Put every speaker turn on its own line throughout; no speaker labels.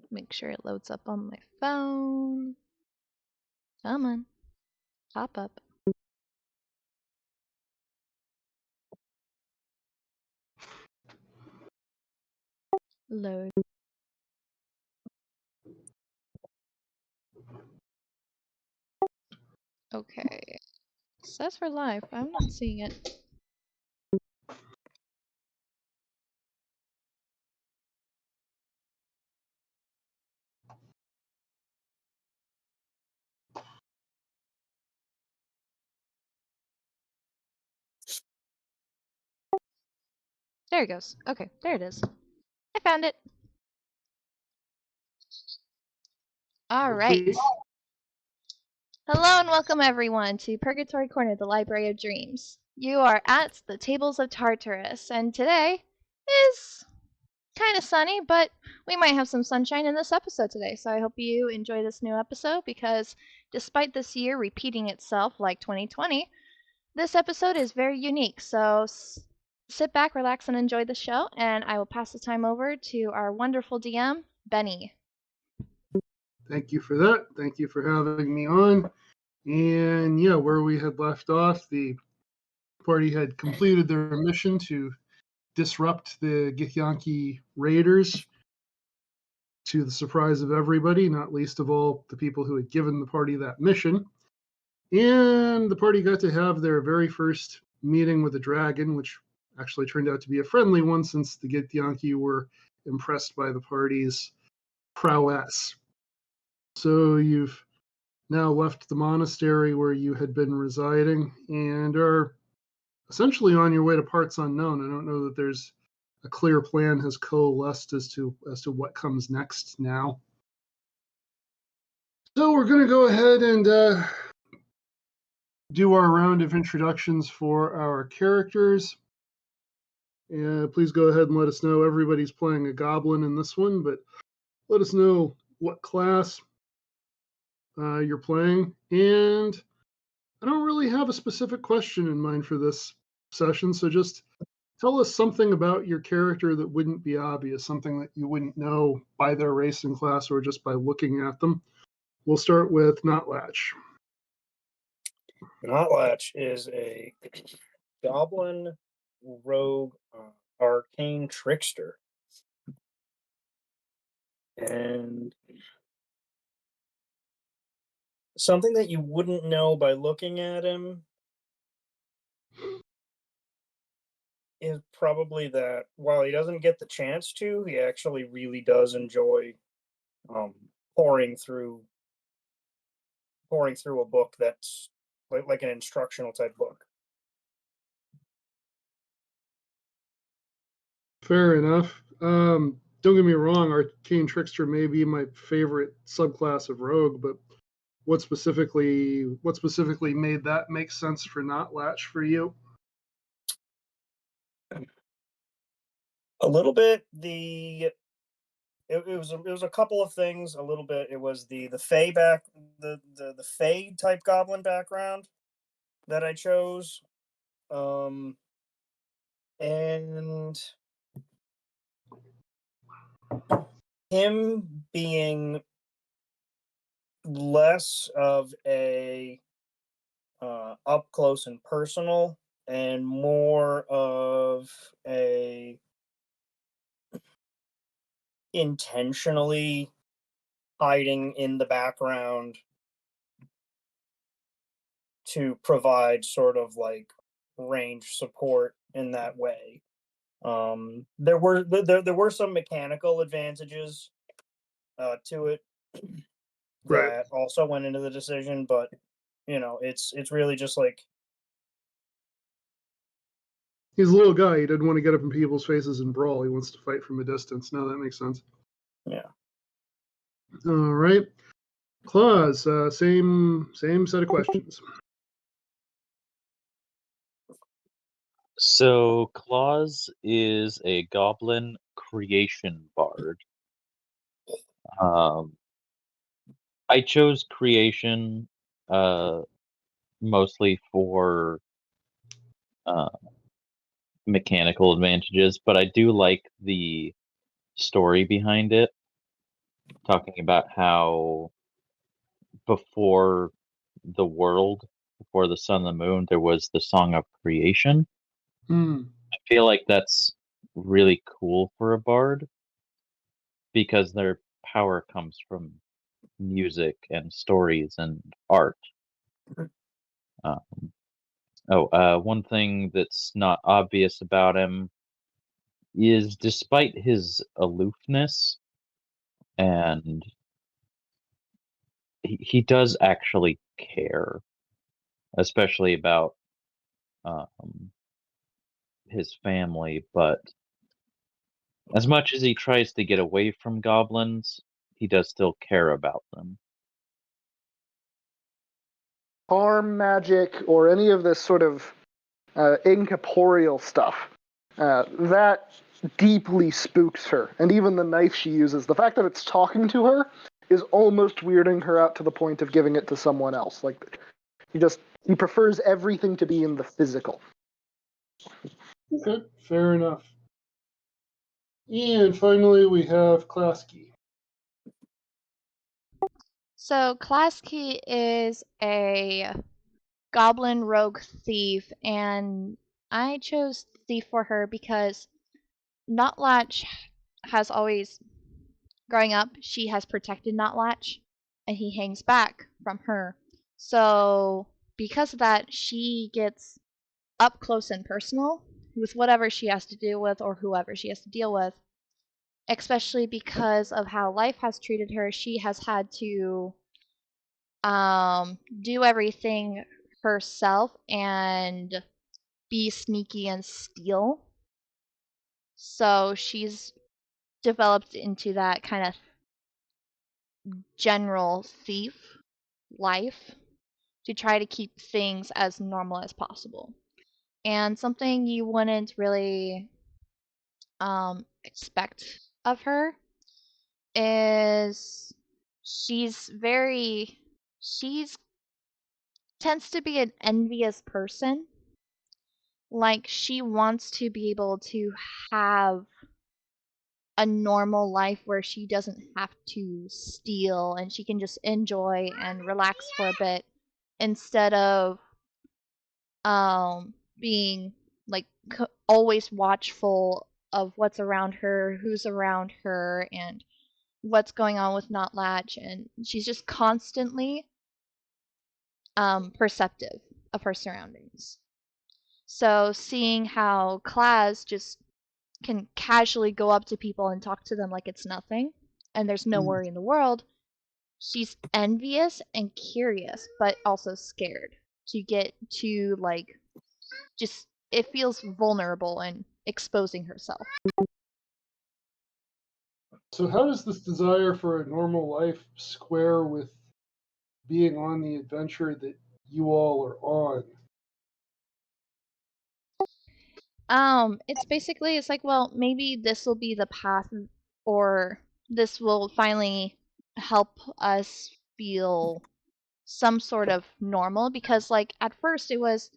Make sure it loads up on my phone. Come on. Pop up. Load. Okay. It says for live, but I'm not seeing it. There it goes. Okay, there it is. I found it. All right. Hello and welcome everyone to Purgatory Corner, the Library of Dreams. You are at the Tables of Tartarus, and today is kind of sunny, but we might have some sunshine in this episode today, so I hope you enjoy this new episode because despite this year repeating itself like 2020, this episode is very unique. So sit back, relax, and enjoy the show, and I will pass the time over to our wonderful DM, Benny.
Thank you for that. Thank you for having me on. And yeah, where we had left off, the party had completed their mission to disrupt the Githyanki raiders to the surprise of everybody, not least of all the people who had given the party that mission. And the party got to have their very first meeting with the dragon, which actually turned out to be a friendly one since the Githyanki were impressed by the party's prowess. So you've now left the monastery where you had been residing and are essentially on your way to parts unknown. I don't know that there's a clear plan has coalesced as to what comes next now. So we're going to go ahead and do our round of introductions for our characters. Please go ahead and let us know. Everybody's playing a goblin in this one, but let us know what class you're playing. And I don't really have a specific question in mind for this session, so just tell us something about your character that wouldn't be obvious, something that you wouldn't know by their race and class or just by looking at them. We'll start with Notlatch.
Notlatch is a goblin rogue arcane trickster. And something that you wouldn't know by looking at him is probably that while he doesn't get the chance to, he actually really does enjoy pouring through a book that's like an instructional type book.
Fair enough. Don't get me wrong, Arcane Trickster may be my favorite subclass of rogue, but what specifically made that make sense for Notlatch for you?
A little bit it was a couple of things. A little bit it was the Fey the Fey type goblin background that I chose, and him being less of a up close and personal and more of a intentionally hiding in the background to provide sort of like range support in that way. There were some mechanical advantages to it that also went into the decision, but it's really just like
he's a little guy. He doesn't want to get up in people's faces and brawl. He wants to fight from a distance. No, that makes sense.
Yeah.
All right. Claus, same set of questions.
So Claus is a goblin creation bard. I chose creation mostly for mechanical advantages, but I do like the story behind it. talking about how before the world, before the sun and the moon, there was the song of creation.
Hmm.
I feel like that's really cool for a bard because their power comes from music and stories and art. Um, one thing that's not obvious about him is despite his aloofness, and he does actually care, especially about um, his family, but as much as he tries to get away from goblins, he does still care about them.
Harm magic or any of this sort of incorporeal stuff, that deeply spooks her. And even the knife she uses, the fact that it's talking to her, is almost weirding her out to the point of giving it to someone else. Like, he prefers everything to be in the physical.
Okay, fair enough. And finally, we have Klasky.
So Klasky is a goblin rogue thief, and I chose thief for her because Notlatch has always, growing up, she has protected Notlatch, and he hangs back from her. So because of that, she gets up close and personal with whatever she has to deal with or whoever she has to deal with. Especially because of how life has treated her, she has had to do everything herself and be sneaky and steal. So she's developed into that kind of general thief life to try to keep things as normal as possible. And something you wouldn't really expect of her is she's tends to be an envious person. Like, she wants to be able to have a normal life where she doesn't have to steal and she can just enjoy and relax for a bit instead of being like always watchful of what's around her, who's around her, and what's going on with Notlatch, and she's just constantly perceptive of her surroundings. So seeing how Klaz just can casually go up to people and talk to them like it's nothing, and there's no worry in the world, she's envious and curious, but also scared to get to, like, just, it feels vulnerable and exposing herself.
So, how does this desire for a normal life square with being on the adventure that you all are on?
It's basically, it's like, well, maybe this will be the path, or this will finally help us feel some sort of normal, because, like, at first it was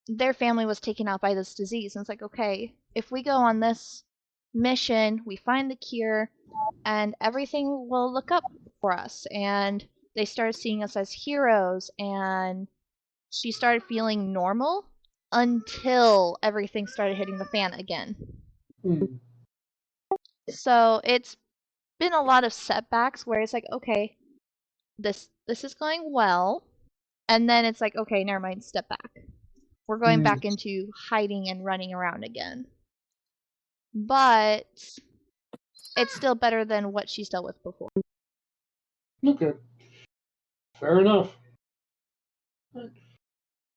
their family was taken out by this disease, and it's like, okay, if we go on this mission, we find the cure, and everything will look up for us. And they started seeing us as heroes, and she started feeling normal until everything started hitting the fan again.
Hmm.
So it's been a lot of setbacks where it's like, okay, this is going well, and then it's like, okay, never mind, step back. We're going back into hiding and running around again. But it's still better than what she's dealt with before.
Okay, fair enough.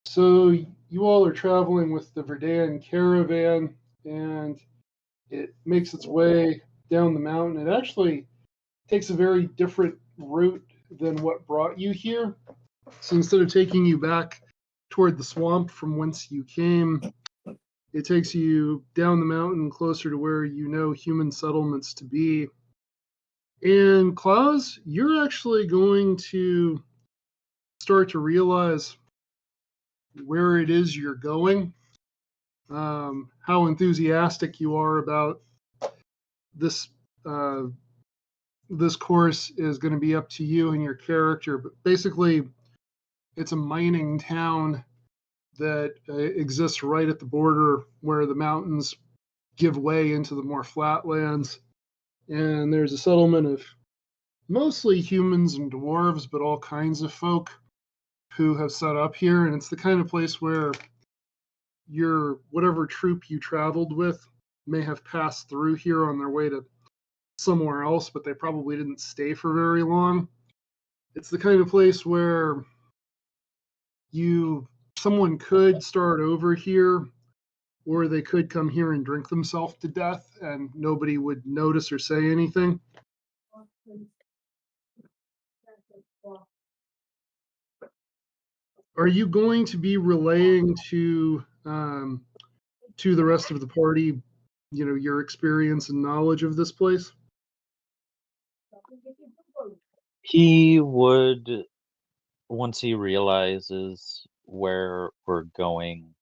So, you all are traveling with the Verdan caravan, and it makes its way down the mountain. It actually takes a very different route than what brought you here. So, instead of taking you back toward the swamp from whence you came, it takes you down the mountain closer to where you know human settlements to be. And Klaus, you're actually going to start to realize where it is you're going, how enthusiastic you are about this this course is going to be up to you and your character, but basically, it's a mining town that exists right at the border where the mountains give way into the more flatlands. And there's a settlement of mostly humans and dwarves, but all kinds of folk who have set up here. And it's the kind of place where your whatever troop you traveled with may have passed through here on their way to somewhere else, but they probably didn't stay for very long. It's the kind of place where someone could start over here, or they could come here and drink themselves to death and nobody would notice or say anything. Are you going to be relaying to the rest of the party, your experience and knowledge of this place?
He would, once he realizes where we're going,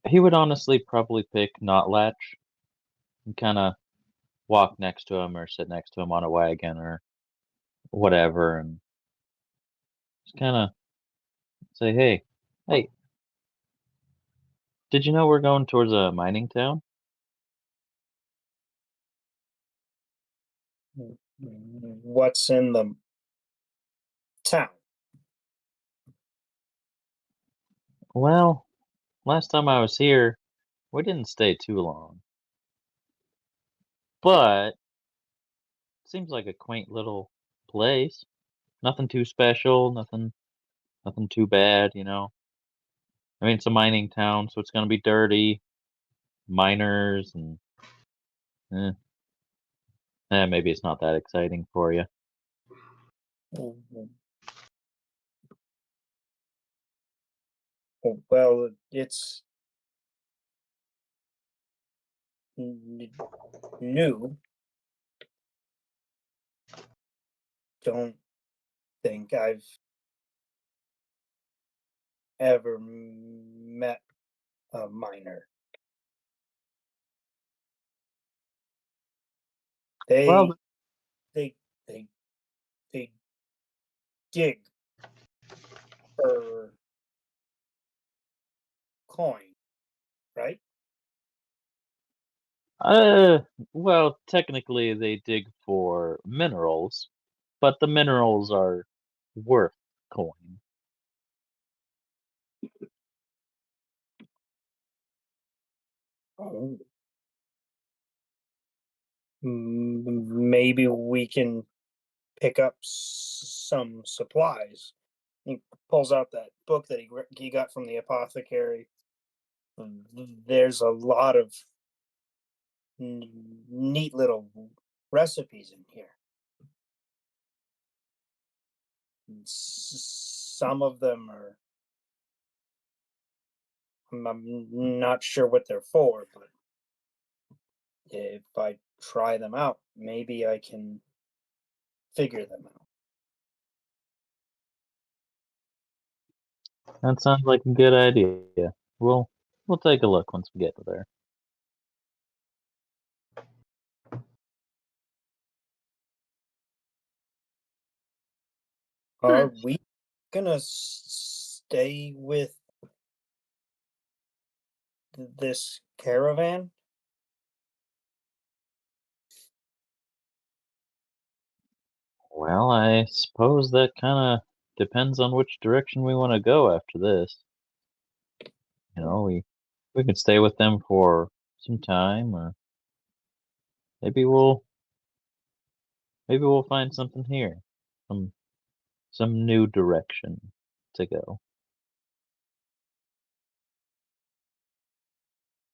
he would honestly probably pick Not Latch and kind of walk next to him or sit next to him on a wagon or whatever and just kind of say, hey, did you know we're going towards a mining town?
What's in the town?
Well, last time I was here, we didn't stay too long. But seems like a quaint little place. Nothing too special, nothing too bad, you know. I mean, it's a mining town, so it's gonna be dirty, miners, and eh, maybe it's not that exciting for you.
Well, it's new. Don't think I've ever met a miner.
Well,
They dig for coin, right?
well, technically they dig for minerals, but the minerals are worth coin.
Oh. Maybe we can pick up some supplies. He pulls out that book that he got from the apothecary. There's a lot of neat little recipes in here. Some of them are, I'm not sure what they're for, but if I try them out, maybe I can figure them out.
That sounds like a good idea. We'll take a look once we get to there.
Are we gonna stay with this caravan?
Well, I suppose that kind of depends on which direction we want to go after this. You know, we could stay with them for some time, or maybe we'll find something here, some new direction to go.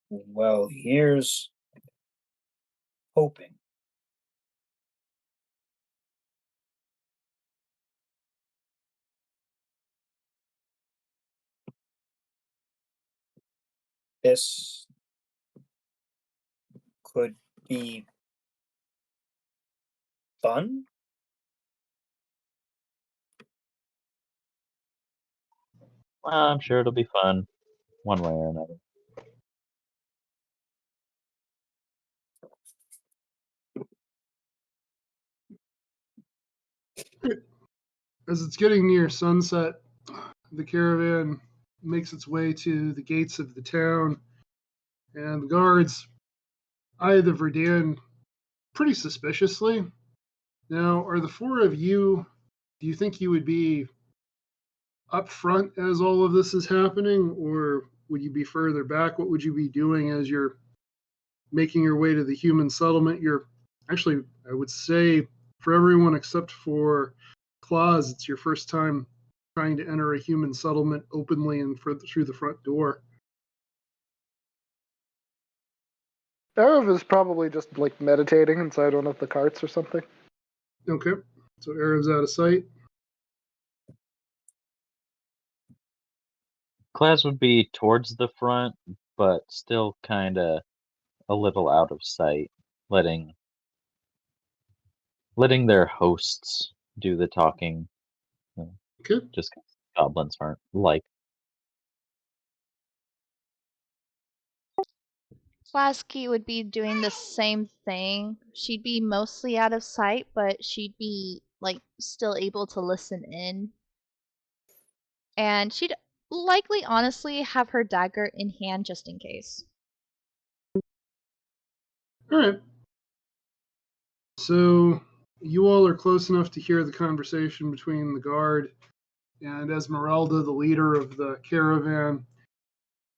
Well, here's hoping. This could be fun.
Well, I'm sure it'll be fun, one way or another.
As it's getting near sunset, the caravan makes its way to the gates of the town, and the guards eye the Verdan pretty suspiciously. Now, are the four of you, do you think you would be up front as all of this is happening, or would you be further back? What would you be doing as you're making your way to the human settlement? You're actually, I would say, for everyone except for Claus, it's your first time trying to enter a human settlement openly and through the front door.
Erev is probably just like meditating inside one of the carts or something.
Okay, so Erev's out of sight.
Class would be towards the front, but still kind of a little out of sight, letting their hosts do the talking.
Okay.
Just 'cause goblins aren't like.
Flasky would be doing the same thing. She'd be mostly out of sight, but she'd be like still able to listen in. And she'd likely honestly have her dagger in hand just in case.
All right. So you all are close enough to hear the conversation between the guard and Esmeralda, the leader of the caravan.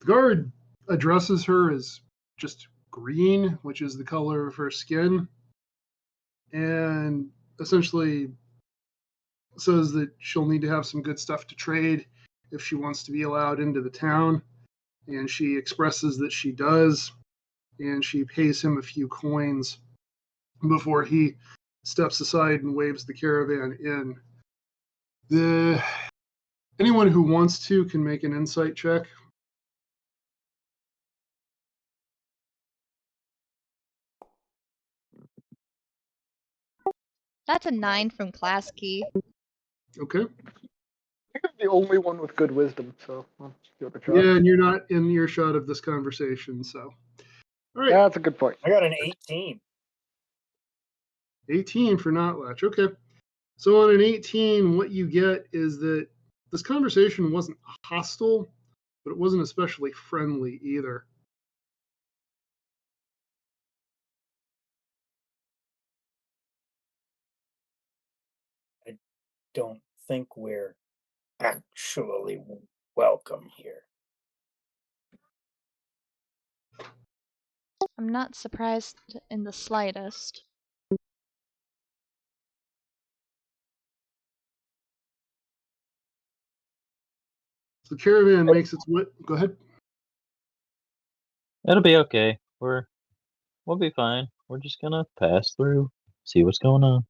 The guard addresses her as just green, which is the color of her skin, and essentially says that she'll need to have some good stuff to trade if she wants to be allowed into the town. And she expresses that she does, and she pays him a few coins before he steps aside and waves the caravan in. Anyone who wants to can make an insight check.
That's a 9 from Class Key.
Okay.
I think I'm the only one with good wisdom, so I'll give it a try.
Yeah, and you're not in earshot of this conversation, so. All right.
That's a good point.
I got an 18.
18 for Notlatch. Okay. So on an 18, what you get is that this conversation wasn't hostile, but it wasn't especially friendly either.
Don't think we're actually welcome here.
I'm not surprised in the slightest.
So the caravan makes its way. Go ahead.
It'll be okay. We'll be fine. We're just gonna pass through, see what's going on.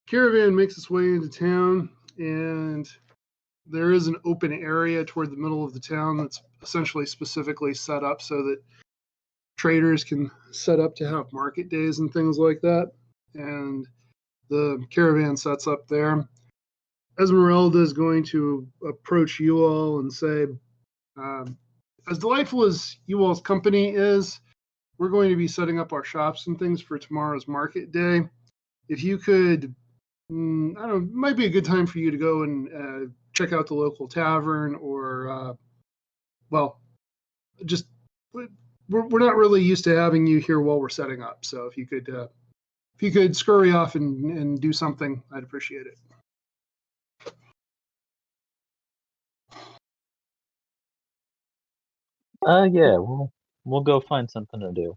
Caravan makes its way into town, and there is an open area toward the middle of the town that's essentially specifically set up so that traders can set up to have market days and things like that. And the caravan sets up there. Esmeralda is going to approach you all and say, as delightful as you all's company is, we're going to be setting up our shops and things for tomorrow's market day. If you could, I don't know, it might be a good time for you to go and check out the local tavern or, well, just, we're not really used to having you here while we're setting up. So if you could scurry off and do something, I'd appreciate it.
Yeah, we'll go find something to do.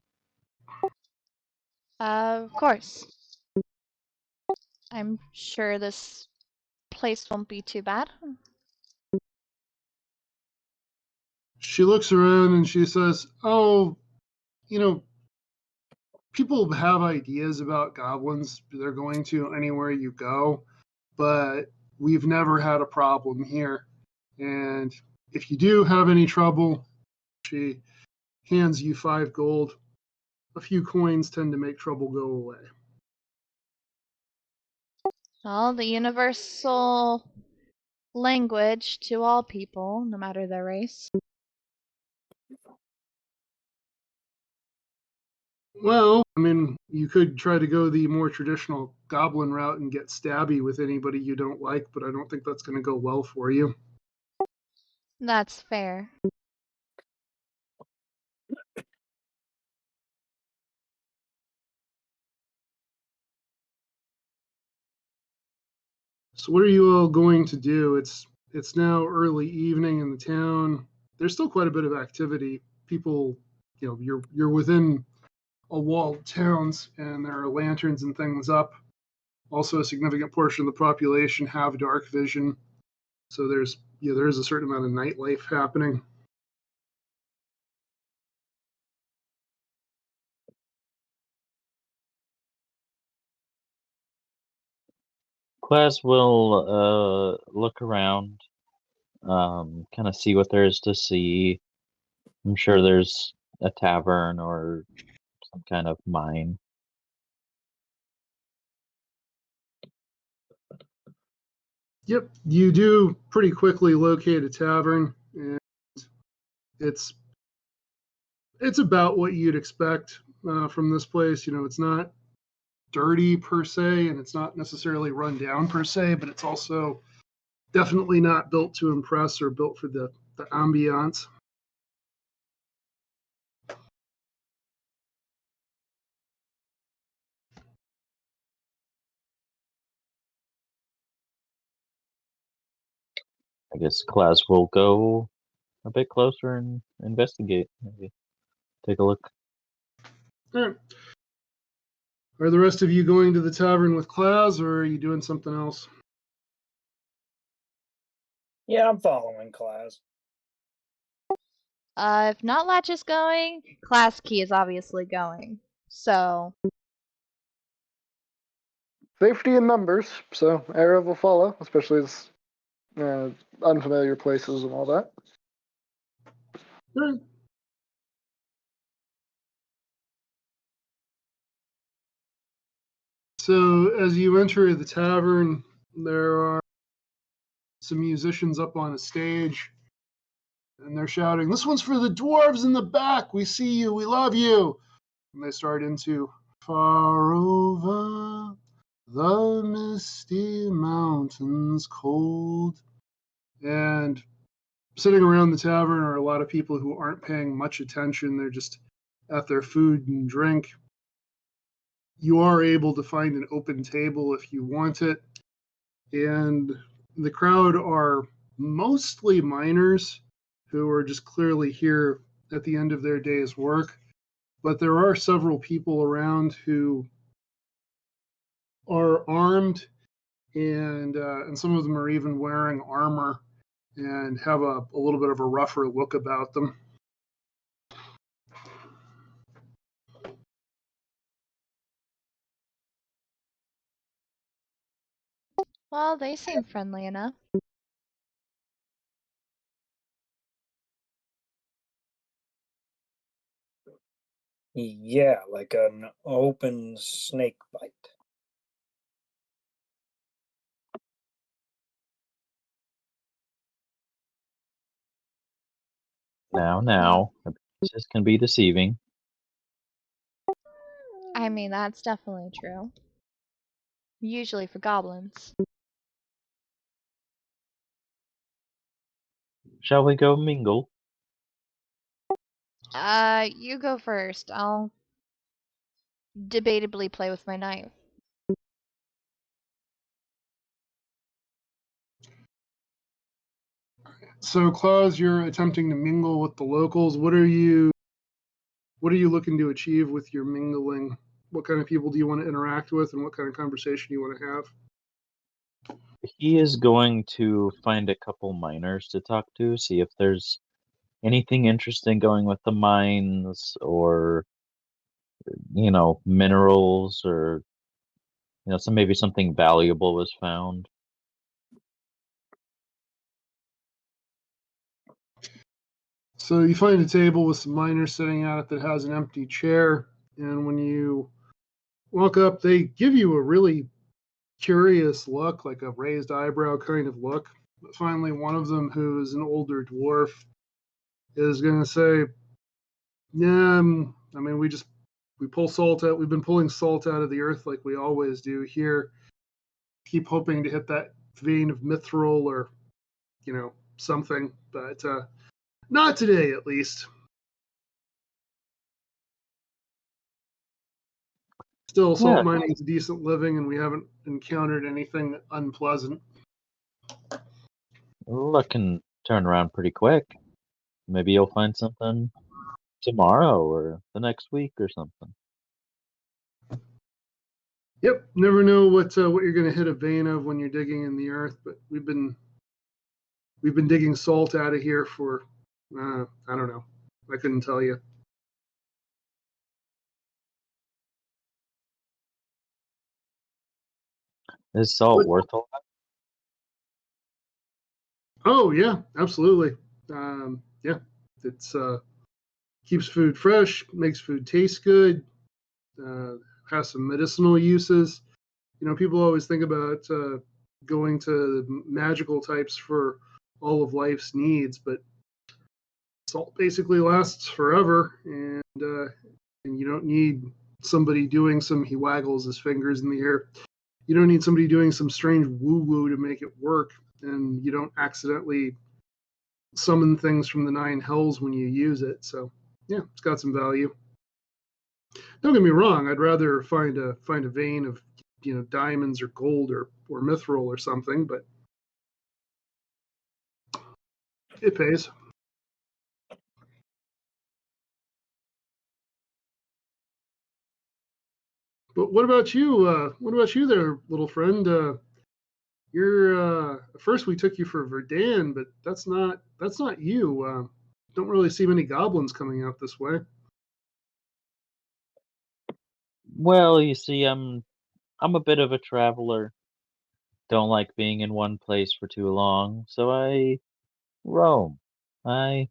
Of course. I'm sure this place won't be too bad.
She looks around and she says, "Oh, people have ideas about goblins. They're going to anywhere you go, but we've never had a problem here. And if you do have any trouble," she hands you 5 gold. A few coins tend to make trouble go away.
Well, the universal language to all people, no matter their race.
Well, I mean, you could try to go the more traditional goblin route and get stabby with anybody you don't like, but I don't think that's going to go well for you.
That's fair.
So what are you all going to do? It's now early evening in the town. There's still quite a bit of activity. People, you're within a walled towns, and there are lanterns and things up. Also, a significant portion of the population have dark vision, so there's a certain amount of nightlife happening.
Class will look around, kind of see what there is to see. I'm sure there's a tavern or some kind of mine.
Yep, you do pretty quickly locate a tavern, and it's about what you'd expect from this place. It's not dirty per se, and it's not necessarily run down per se, but it's also definitely not built to impress or built for the ambiance.
I guess class will go a bit closer and investigate. Maybe take a look.
All right. Are the rest of you going to the tavern with Claus, or are you doing something else?
Yeah, I'm following class.
If not Latch is going, Class Key is obviously going. So,
Safety in numbers, so Arrow will follow, especially as unfamiliar places and all that.
All right. So as you enter the tavern, there are some musicians up on a stage, and they're shouting, "This one's for the dwarves in the back. We see you. We love you." And they start into "Far over the misty mountains cold." And sitting around the tavern are a lot of people who aren't paying much attention. They're just at their food and drink. You are able to find an open table if you want it. And the crowd are mostly miners who are just clearly here at the end of their day's work. But there are several people around who are armed, and some of them are even wearing armor and have a little bit of a rougher look about them.
well, they seem friendly enough.
Yeah, like an open snake bite.
Now, appearances can be deceiving.
I mean, that's definitely true. Usually for goblins.
Shall we go mingle?
You go first. I'll debatably play with my knife.
So, Claus, you're attempting to mingle with the locals. What are you looking to achieve with your mingling? What kind of people do you want to interact with, and what kind of conversation do you want to have?
He is going to find a couple miners to talk to, see if there's anything interesting going with the mines or minerals or maybe something valuable was found.
So you find a table with some miners sitting at it that has an empty chair, and when you walk up, they give you a really curious look, like a raised eyebrow kind of look. But finally, one of them, who is an older dwarf, is going to say, "Yeah, I mean, we we pull salt out. We've been pulling salt out of the earth like we always do here. Keep hoping to hit that vein of mithril or, something, but not today at least. Still, salt mining is a decent living, and we haven't encountered anything unpleasant.
Luck can turn around pretty quick. Maybe you'll find something tomorrow or the next week or something.
Yep, never know what you're going to hit a vein of when you're digging in the earth. But we've been digging salt out of here for I don't know. I couldn't tell you.
Is salt worth a lot?
Oh yeah, absolutely. Yeah, it's keeps food fresh, makes food taste good, has some medicinal uses. People always think about going to the magical types for all of life's needs, but salt basically lasts forever, and you don't need somebody doing some. He waggles his fingers in the air. You don't need somebody doing some strange woo-woo to make it work, and you don't accidentally summon things from the nine hells when you use it. So yeah, it's got some value. Don't get me wrong, I'd rather find a vein of diamonds or gold or mithril or something, but it pays. But what about you? What about you there, little friend? You're first we took you for Verdan, but that's not you. Don't really see many goblins coming out this way.
Well, you see, I'm a bit of a traveler. Don't like being in one place for too long, so I roam. I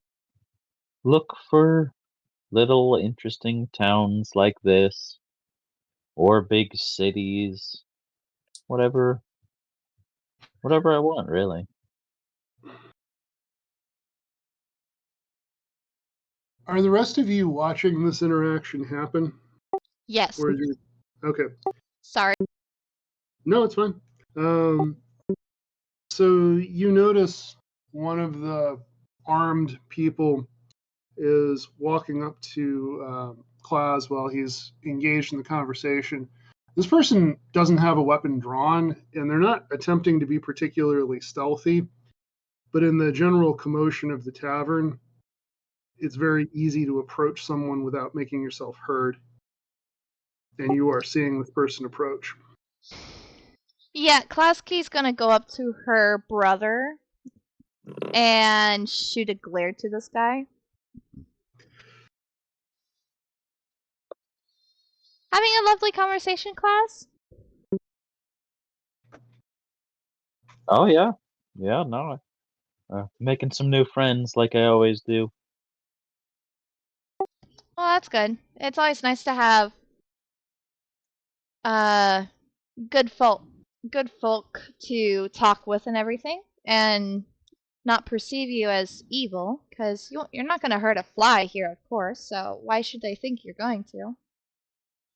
look for little interesting towns like this, or big cities, whatever I want, really.
Are the rest of you watching this interaction happen?
Yes.
Or is it... Okay.
Sorry.
No, it's fine. So you notice one of the armed people is walking up to Klaus while he's engaged in the conversation. This person doesn't have a weapon drawn, and they're not attempting to be particularly stealthy, but in the general commotion of the tavern, it's very easy to approach someone without making yourself heard. And you are seeing this person approach.
Yeah, Klasky's gonna go up to her brother and shoot a glare to this guy. Having a lovely conversation, class?
Oh yeah, no, making some new friends like I always do.
Well, that's good. It's always nice to have good folk to talk with and everything, and not perceive you as evil, because you're not going to hurt a fly here, of course, so why should they think you're going to?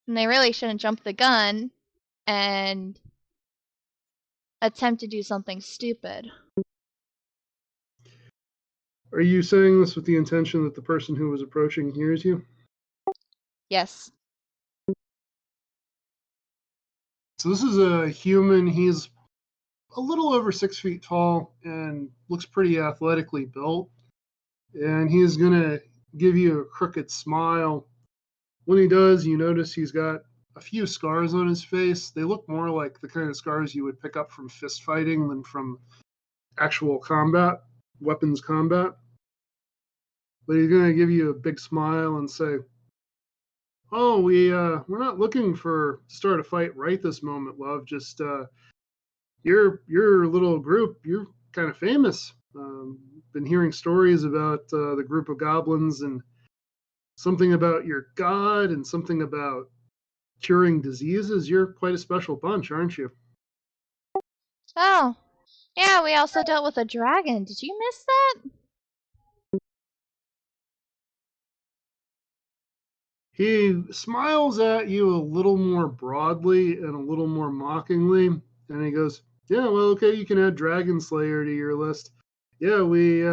And they really shouldn't jump the gun and attempt to do something stupid.
Are you saying this with the intention that the person who was approaching hears you?
Yes.
So this is a human. He's a little over 6 feet tall and looks pretty athletically built. And he's going to give you a crooked smile. When he does, you notice he's got a few scars on his face. They look more like the kind of scars you would pick up from fist fighting than from actual combat, weapons combat. But he's going to give you a big smile and say, "Oh, we're not looking to start a fight right this moment, love. Just your little group, you're kind of famous. Been hearing stories about the group of goblins and something about your god and something about curing diseases. You're quite a special bunch, aren't you?"
Oh, yeah, we also dealt with a dragon. Did you miss that?
He smiles at you a little more broadly and a little more mockingly, and he goes, "Yeah, well, okay, you can add Dragon Slayer to your list. Yeah, we've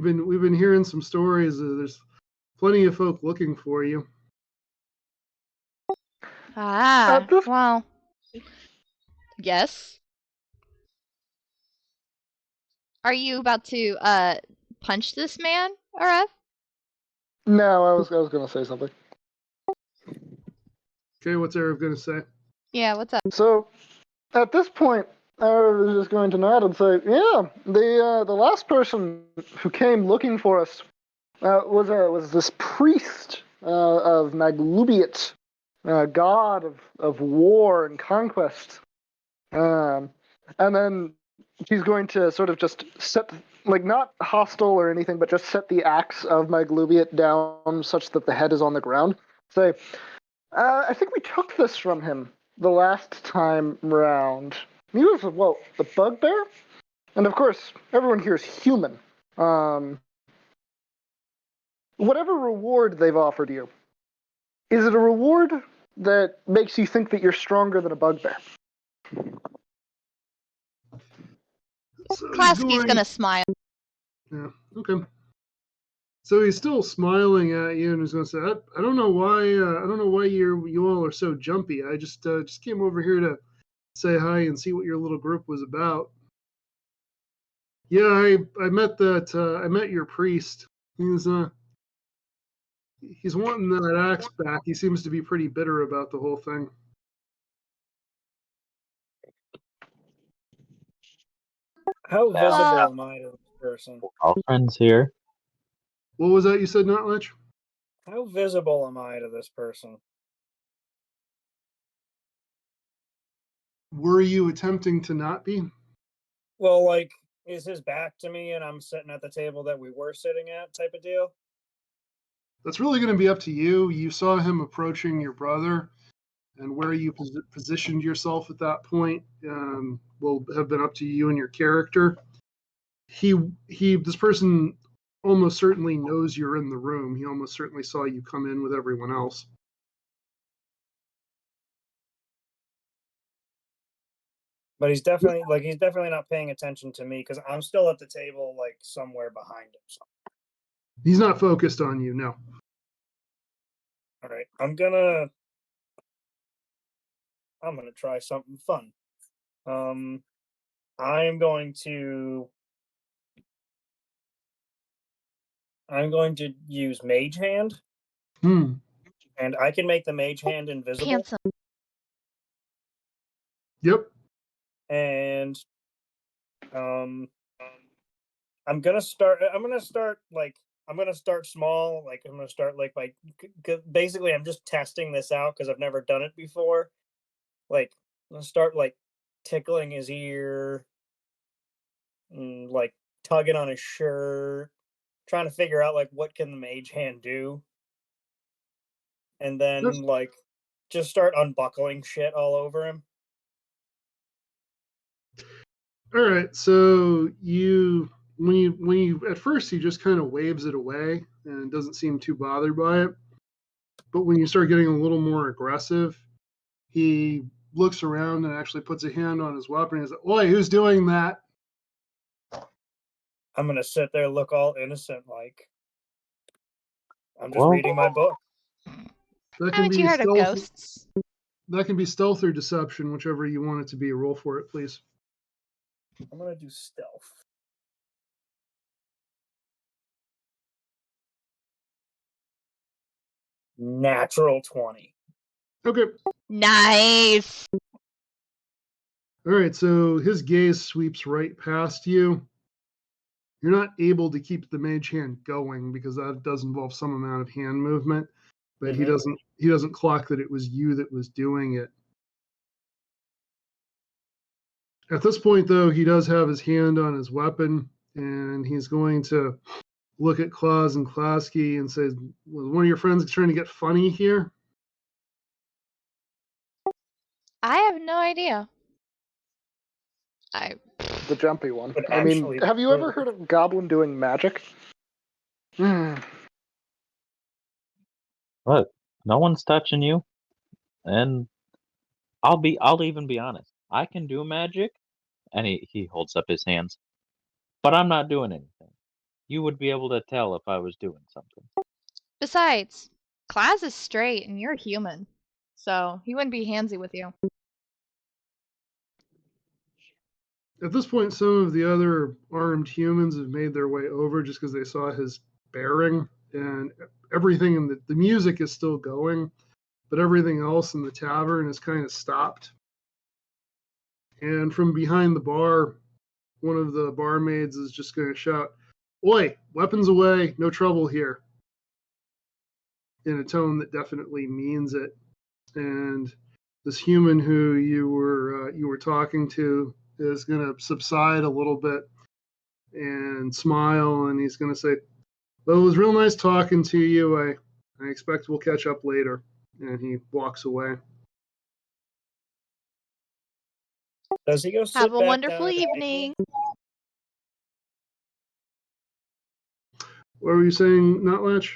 been hearing some stories. There's plenty of folk looking for you."
Ah, well, yes. Are you about to punch this man, Aref?
No, I was gonna say something.
Okay, what's Eric gonna say?
Yeah, what's up?
So, at this point, I was just going to nod and say, "Yeah, the last person who came looking for us was this priest of Maglubiet, god of war and conquest." And then he's going to sort of just set, like, not hostile or anything, but just set the axe of Maglubiet down such that the head is on the ground. Say, I think we took this from him the last time round. He was, well, the bugbear? And of course, everyone here is human. Whatever reward they've offered you, is it a reward that makes you think that you're stronger than a bugbear?
So
Klasky's gonna smile.
Yeah, okay. So he's still smiling at you, and he's going to say, "I don't know why. I don't know why you all are so jumpy. I just came over here to say hi and see what your little group was about." Yeah, I met your priest. He's wanting that axe back. He seems to be pretty bitter about the whole thing.
How visible
Well-
am I to this person?
All friends here.
What was that you said, Notletch?
How visible am I to this person?
Were you attempting to not be?
Well, like, is his back to me and I'm sitting at the table that we were sitting at type of deal?
That's really going to be up to you. You saw him approaching your brother, and where you positioned yourself at that point will have been up to you and your character. This person almost certainly knows you're in the room. He almost certainly saw you come in with everyone else.
But he's definitely not paying attention to me because I'm still at the table, like somewhere behind him. So.
He's not focused on you, no.
All right, I'm gonna try something fun. I'm going to use Mage Hand, and I can make the Mage Hand invisible.
Handsome.
Yep.
And I'm gonna start small. Like I'm gonna start like by basically I'm just testing this out because I've never done it before. Like I'm gonna start like tickling his ear, and, like tugging on his shirt, trying to figure out like what can the Mage Hand do, and then like just start unbuckling shit all over him.
All right. So when you at first he just kind of waves it away and doesn't seem too bothered by it. But when you start getting a little more aggressive, he looks around and actually puts a hand on his weapon. He's like, "Oi, who's doing that?"
I'm gonna sit there, look all innocent, like I'm just reading my book.
That can
Haven't
be
you heard of
stealth.
ghosts?
That can be stealth or deception, whichever you want it to be. Roll for it, please.
I'm gonna do stealth. Natural 20.
Okay.
Nice.
All right. So his gaze sweeps right past you. You're not able to keep the mage hand going because that does involve some amount of hand movement, but he doesn't clock that it was you that was doing it. At this point, though, he does have his hand on his weapon, and he's going to look at Claus and Klasky and say, "Was one of your friends trying to get funny here?"
I have no idea.
The jumpy one.
But
I mean,
actually,
have you ever heard of Goblin doing magic?
Look, no one's touching you, and I'll even be honest. I can do magic, and he holds up his hands, but I'm not doing anything. You would be able to tell if I was doing something.
Besides, Class is straight and you're human, so he wouldn't be handsy with you.
At this point, some of the other armed humans have made their way over just because they saw his bearing, and everything in the music is still going, but everything else in the tavern is kind of stopped. And from behind the bar, one of the barmaids is just going to shout, "Oi, weapons away, no trouble here," in a tone that definitely means it. And this human who you were talking to is going to subside a little bit and smile, and he's going to say, "Well, it was real nice talking to you. I expect we'll catch up later." And he walks away.
Does he go sit
Have a
back
wonderful
down at the
evening.
table?
What were you saying, Notlatch?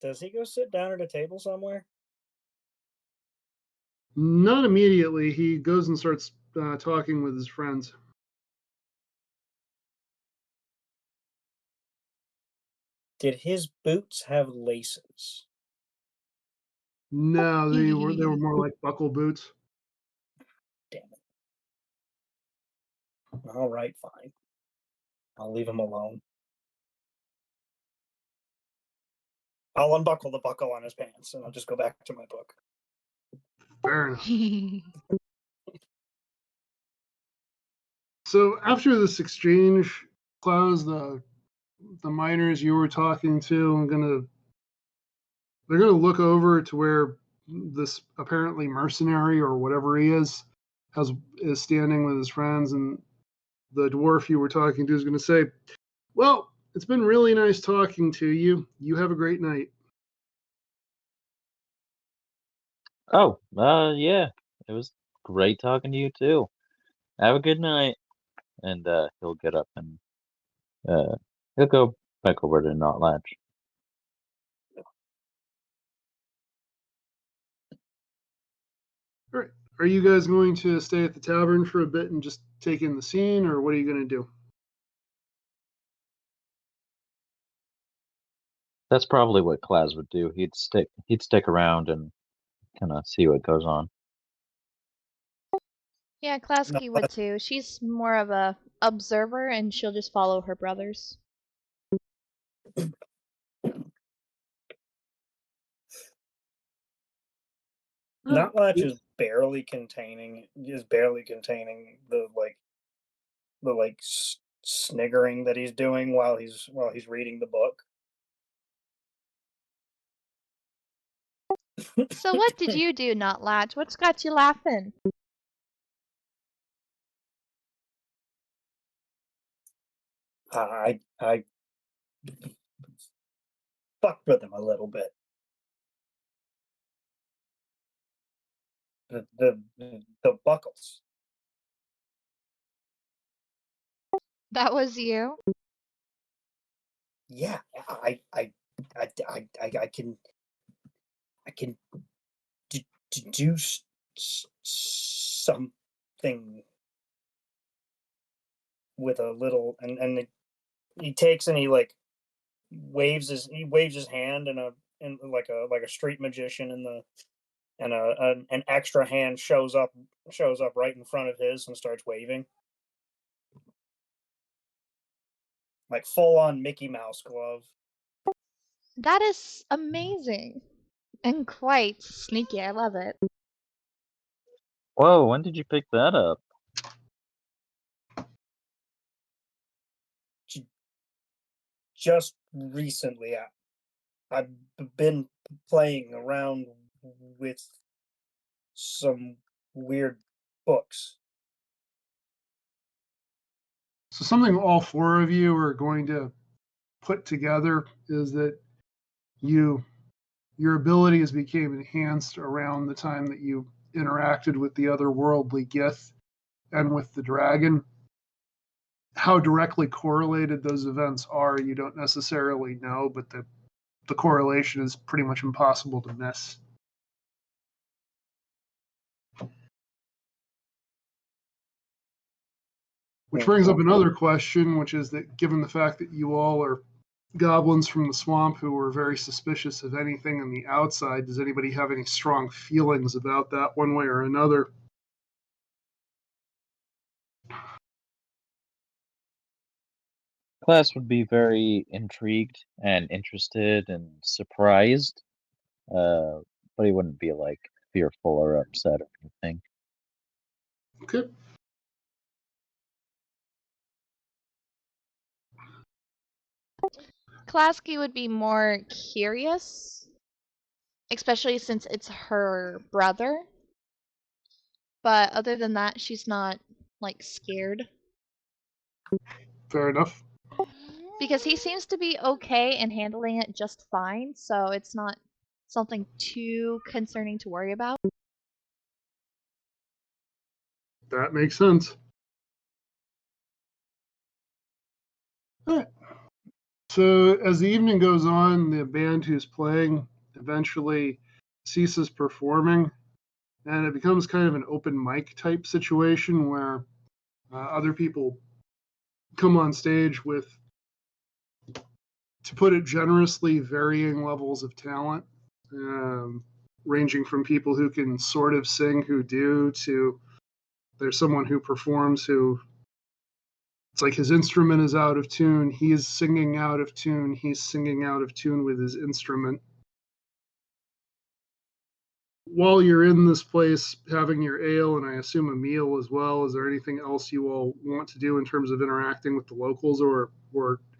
Does he go sit down at a table somewhere?
Not immediately. He goes and starts talking with his friends.
Did his boots have laces?
No, they were more like buckle boots.
Damn it. All right, fine. I'll leave him alone. I'll unbuckle the buckle on his pants and I'll just go back to my book.
Fair enough. So after this exchange, Klaus, the miners you were talking to, they're gonna look over to where this apparently mercenary or whatever he is is standing with his friends, and the dwarf you were talking to is gonna say, "Well, it's been really nice talking to you. You have a great night."
Oh, yeah. It was great talking to you too. Have a good night. And he'll get up and he'll go back over to Notlatch.
All right. Are you guys going to stay at the tavern for a bit and just take in the scene, or what are you going to do?
That's probably what Klaz would do. He'd stick around and kind of see what goes on.
Yeah, Klasky
No,
would too. She's more of a observer and she'll just follow her brothers.
Notlatch is barely containing the sniggering that he's doing while he's reading the book.
So what did you do, Notlatch? What's got you laughing?
I fucked with him a little bit. The buckles.
That was you?
Yeah, I can do something with a little, and he takes and he waves his hand in like a street magician, and an extra hand shows up right in front of his and starts waving like full on Mickey Mouse glove.
That is amazing. And quite sneaky. I love it.
Whoa, when did you pick that up?
Just recently, I've been playing around with some weird books.
So something all four of you are going to put together is that your abilities became enhanced around the time that you interacted with the otherworldly Gith and with the dragon. How directly correlated those events are, you don't necessarily know, but the the correlation is pretty much impossible to miss. Which brings up another question, which is that given the fact that you all are goblins from the swamp who are very suspicious of anything on the outside, does anybody have any strong feelings about that one way or another?
Class would be very intrigued and interested and surprised, but he wouldn't be like fearful or upset or anything.
Okay.
Klasky would be more curious, especially since it's her brother. But other than that, she's not, like, scared.
Fair enough.
Because he seems to be okay and handling it just fine, so it's not something too concerning to worry about.
That makes sense. All right. So as the evening goes on, the band who's playing eventually ceases performing, and it becomes kind of an open mic type situation where other people come on stage with, to put it generously, varying levels of talent, ranging from people who can sort of sing who do, to there's someone who performs who it's like his instrument is out of tune, he's singing out of tune, he's singing out of tune with his instrument. While you're in this place having your ale and I assume a meal as well, is there anything else you all want to do in terms of interacting with the locals or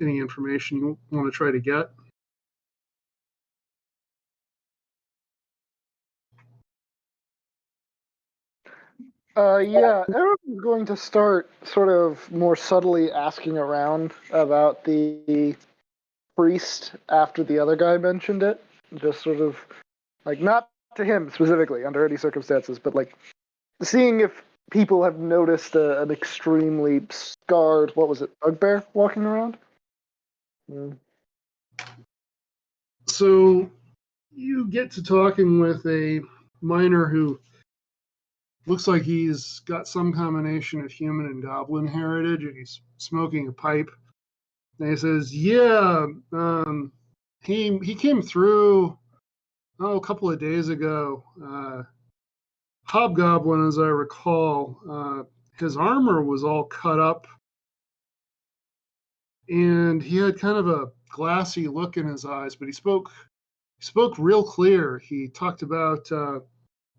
any information you want to try to get?
Yeah, everyone's going to start sort of more subtly asking around about the priest after the other guy mentioned it. Just sort of, like, not to him specifically under any circumstances, but like seeing if people have noticed an extremely scarred, what was it, bugbear walking around?
So you get to talking with a miner who looks like he's got some combination of human and goblin heritage, and he's smoking a pipe. And he says, "Yeah, he came through a couple of days ago. Hobgoblin, as I recall, his armor was all cut up, and he had kind of a glassy look in his eyes, but he spoke real clear. He talked about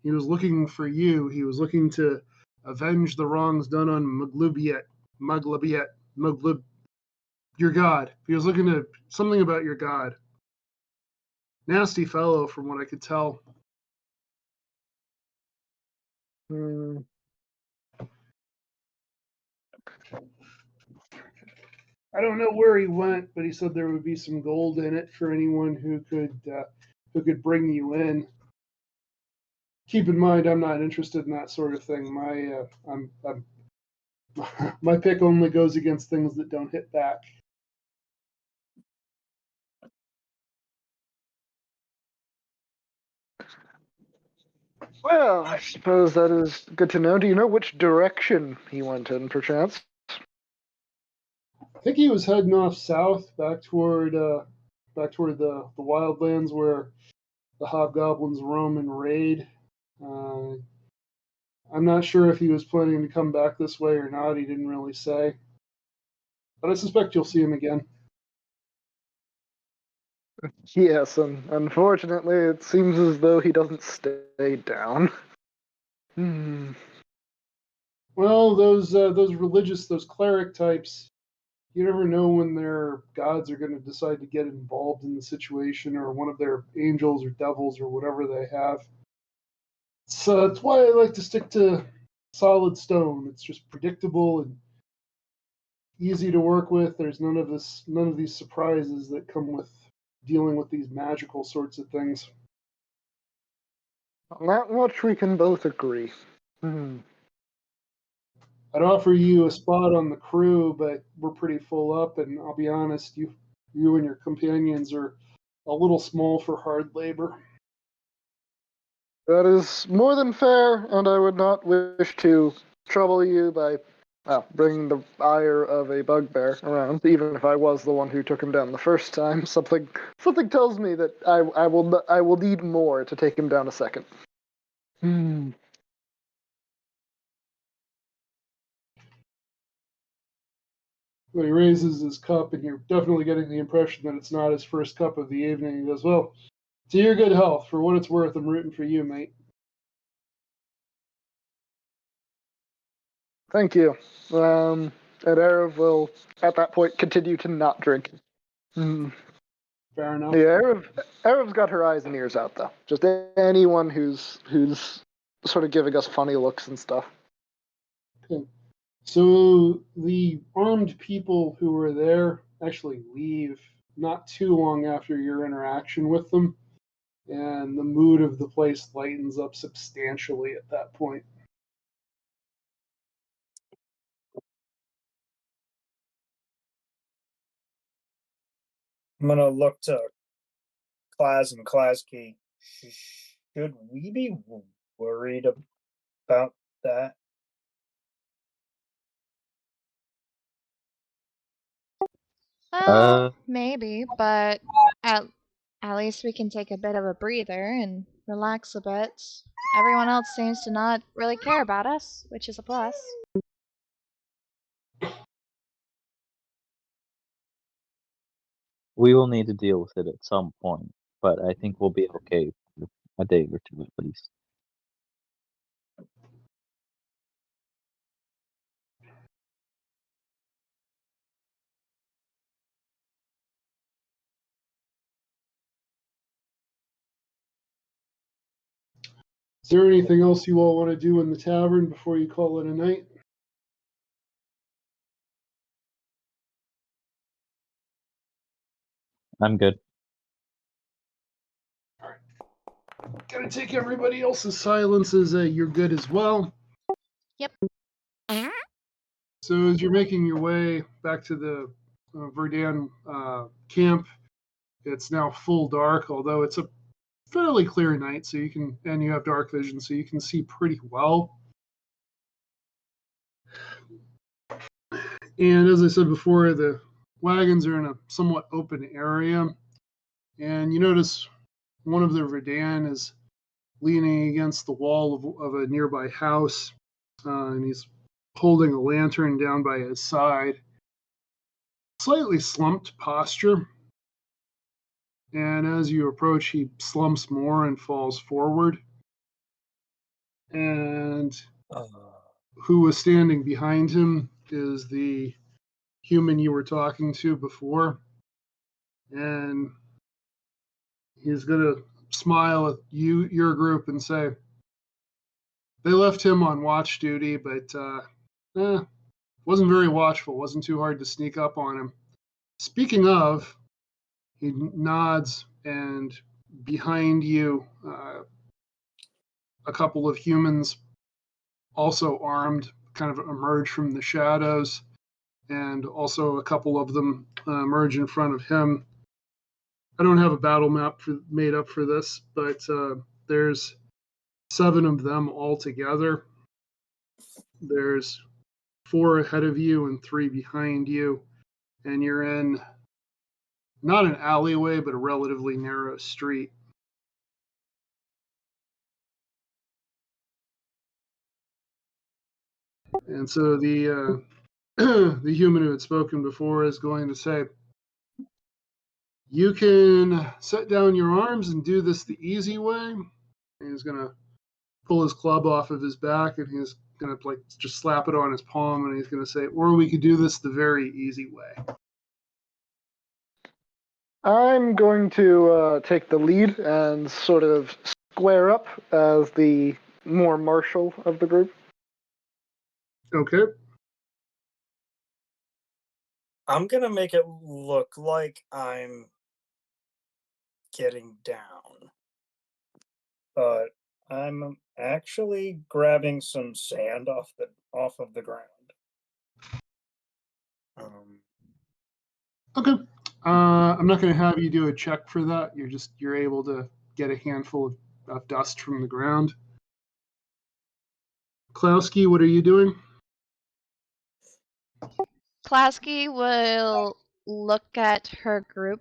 he was looking for you. He was looking to avenge the wrongs done on Muglubiet, your god. He was looking to something about your god. Nasty fellow, from what I could tell." I don't know where he went, but he said there would be some gold in it for anyone who could bring you in. Keep in mind, I'm not interested in that sort of thing. My pick only goes against things that don't hit back.
Well, I suppose that is good to know. Do you know which direction he went in, perchance?
I think he was heading off south, back toward the wildlands where the hobgoblins roam and raid. I'm not sure if he was planning to come back this way or not. He didn't really say, but I suspect you'll see him again.
Yes, and unfortunately, it seems as though he doesn't stay down.
Well, those religious, those cleric types, you never know when their gods are going to decide to get involved in the situation, or one of their angels or devils or whatever they have. So that's why I like to stick to solid stone. It's just predictable and easy to work with. There's none of these surprises that come with dealing with these magical sorts of things.
On that much we can both agree.
I'd offer you a spot on the crew, but we're pretty full up, and I'll be honest, you and your companions are a little small for hard labor.
That is more than fair, and I would not wish to trouble you by bringing the ire of a bugbear around, even if I was the one who took him down the first time. Something tells me that I will need more to take him down a second.
But he raises his cup, and you're definitely getting the impression that it's not his first cup of the evening. He goes, "Well, to your good health. For what it's worth, I'm rooting for you, mate."
Thank you. And Arav will, at that point, continue to not drink.
Fair enough.
Yeah, Arav's got her eyes and ears out, though. Just anyone who's sort of giving us funny looks and stuff.
Okay. So the armed people who were there actually leave not too long after your interaction with them, and the mood of the place lightens up substantially at that point.
I'm gonna look to Klaz and Klazki. Should we be worried about that?
Maybe, but at least we can take a bit of a breather and relax a bit. Everyone else seems to not really care about us, which is a plus.
We will need to deal with it at some point, but I think we'll be okay for a day or two at least.
Is there anything else you all want to do in the tavern before you call it a night?
I'm good.
Gotta take everybody else's silence as you're good as well.
Yep.
So as you're making your way back to the Verdan camp, it's now full dark, although it's a fairly clear night, so you have dark vision, so you can see pretty well. And as I said before, the wagons are in a somewhat open area, and you notice one of the Verdan is leaning against the wall of a nearby house, and he's holding a lantern down by his side. Slightly slumped posture, and as you approach, he slumps more and falls forward. And who was standing behind him is the human you were talking to before, and he's gonna smile at your group, and say, "They left him on watch duty, but wasn't very watchful. Wasn't too hard to sneak up on him. Speaking of," he nods, and behind you, a couple of humans, also armed, kind of emerge from the shadows, and also a couple of them emerge in front of him. I don't have a battle map made up for this, but there's 7 of them all together. There's 4 ahead of you and 3 behind you, and you're in not an alleyway, but a relatively narrow street. And so the the human who had spoken before is going to say, "You can set down your arms and do this the easy way." And he's going to pull his club off of his back, and he's going to just slap it on his palm, and he's going to say, "Or we could do this the very easy way."
I'm going to take the lead and sort of square up as the more martial of the group.
Okay.
I'm gonna make it look like I'm getting down, but I'm actually grabbing some sand off of the ground.
Okay. I'm not going to have you do a check for that. You're able to get a handful of dust from the ground. Klowski, what are you doing?
Klasky will look at her group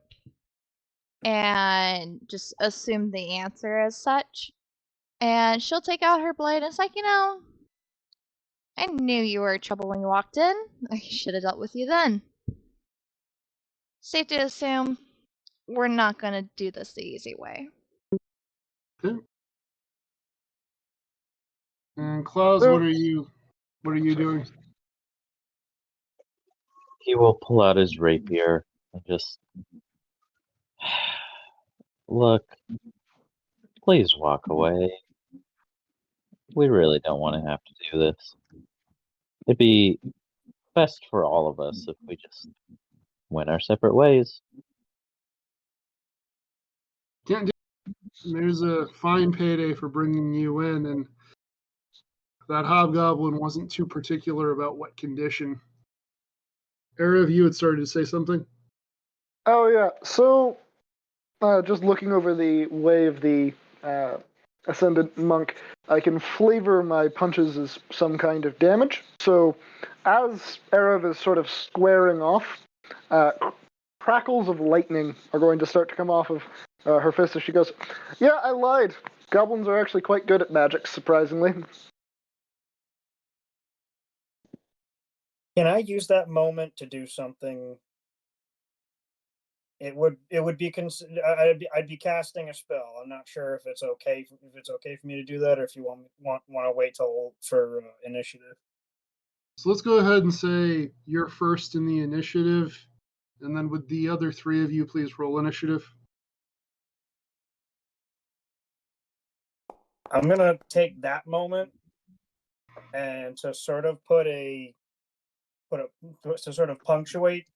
and just assume the answer as such. And she'll take out her blade and it's like, I knew you were trouble when you walked in. I should have dealt with you then. Safe to assume we're not gonna do this the easy way.
Okay. And Klaus, what are you doing?
He will pull out his rapier and just look. Please walk away. We really don't want to have to do this. It'd be best for all of us if we just went our separate ways.
Can't do. There's a fine payday for bringing you in, and that hobgoblin wasn't too particular about what condition. Erev, you had started to say something?
Oh, yeah. So, just looking over the way of the Ascendant Monk, I can flavor my punches as some kind of damage. So, as Erev is sort of squaring off, crackles of lightning are going to start to come off of her fist as she goes, "Yeah, I lied. Goblins are actually quite good at magic, surprisingly."
Can I use that moment to do something? It would be I'd be casting a spell. I'm not sure if it's okay for me to do that, or if you want to wait till for initiative.
So let's go ahead and say you're first in the initiative, and then would the other three of you please roll initiative?
I'm gonna take that moment and to sort of to sort of punctuate.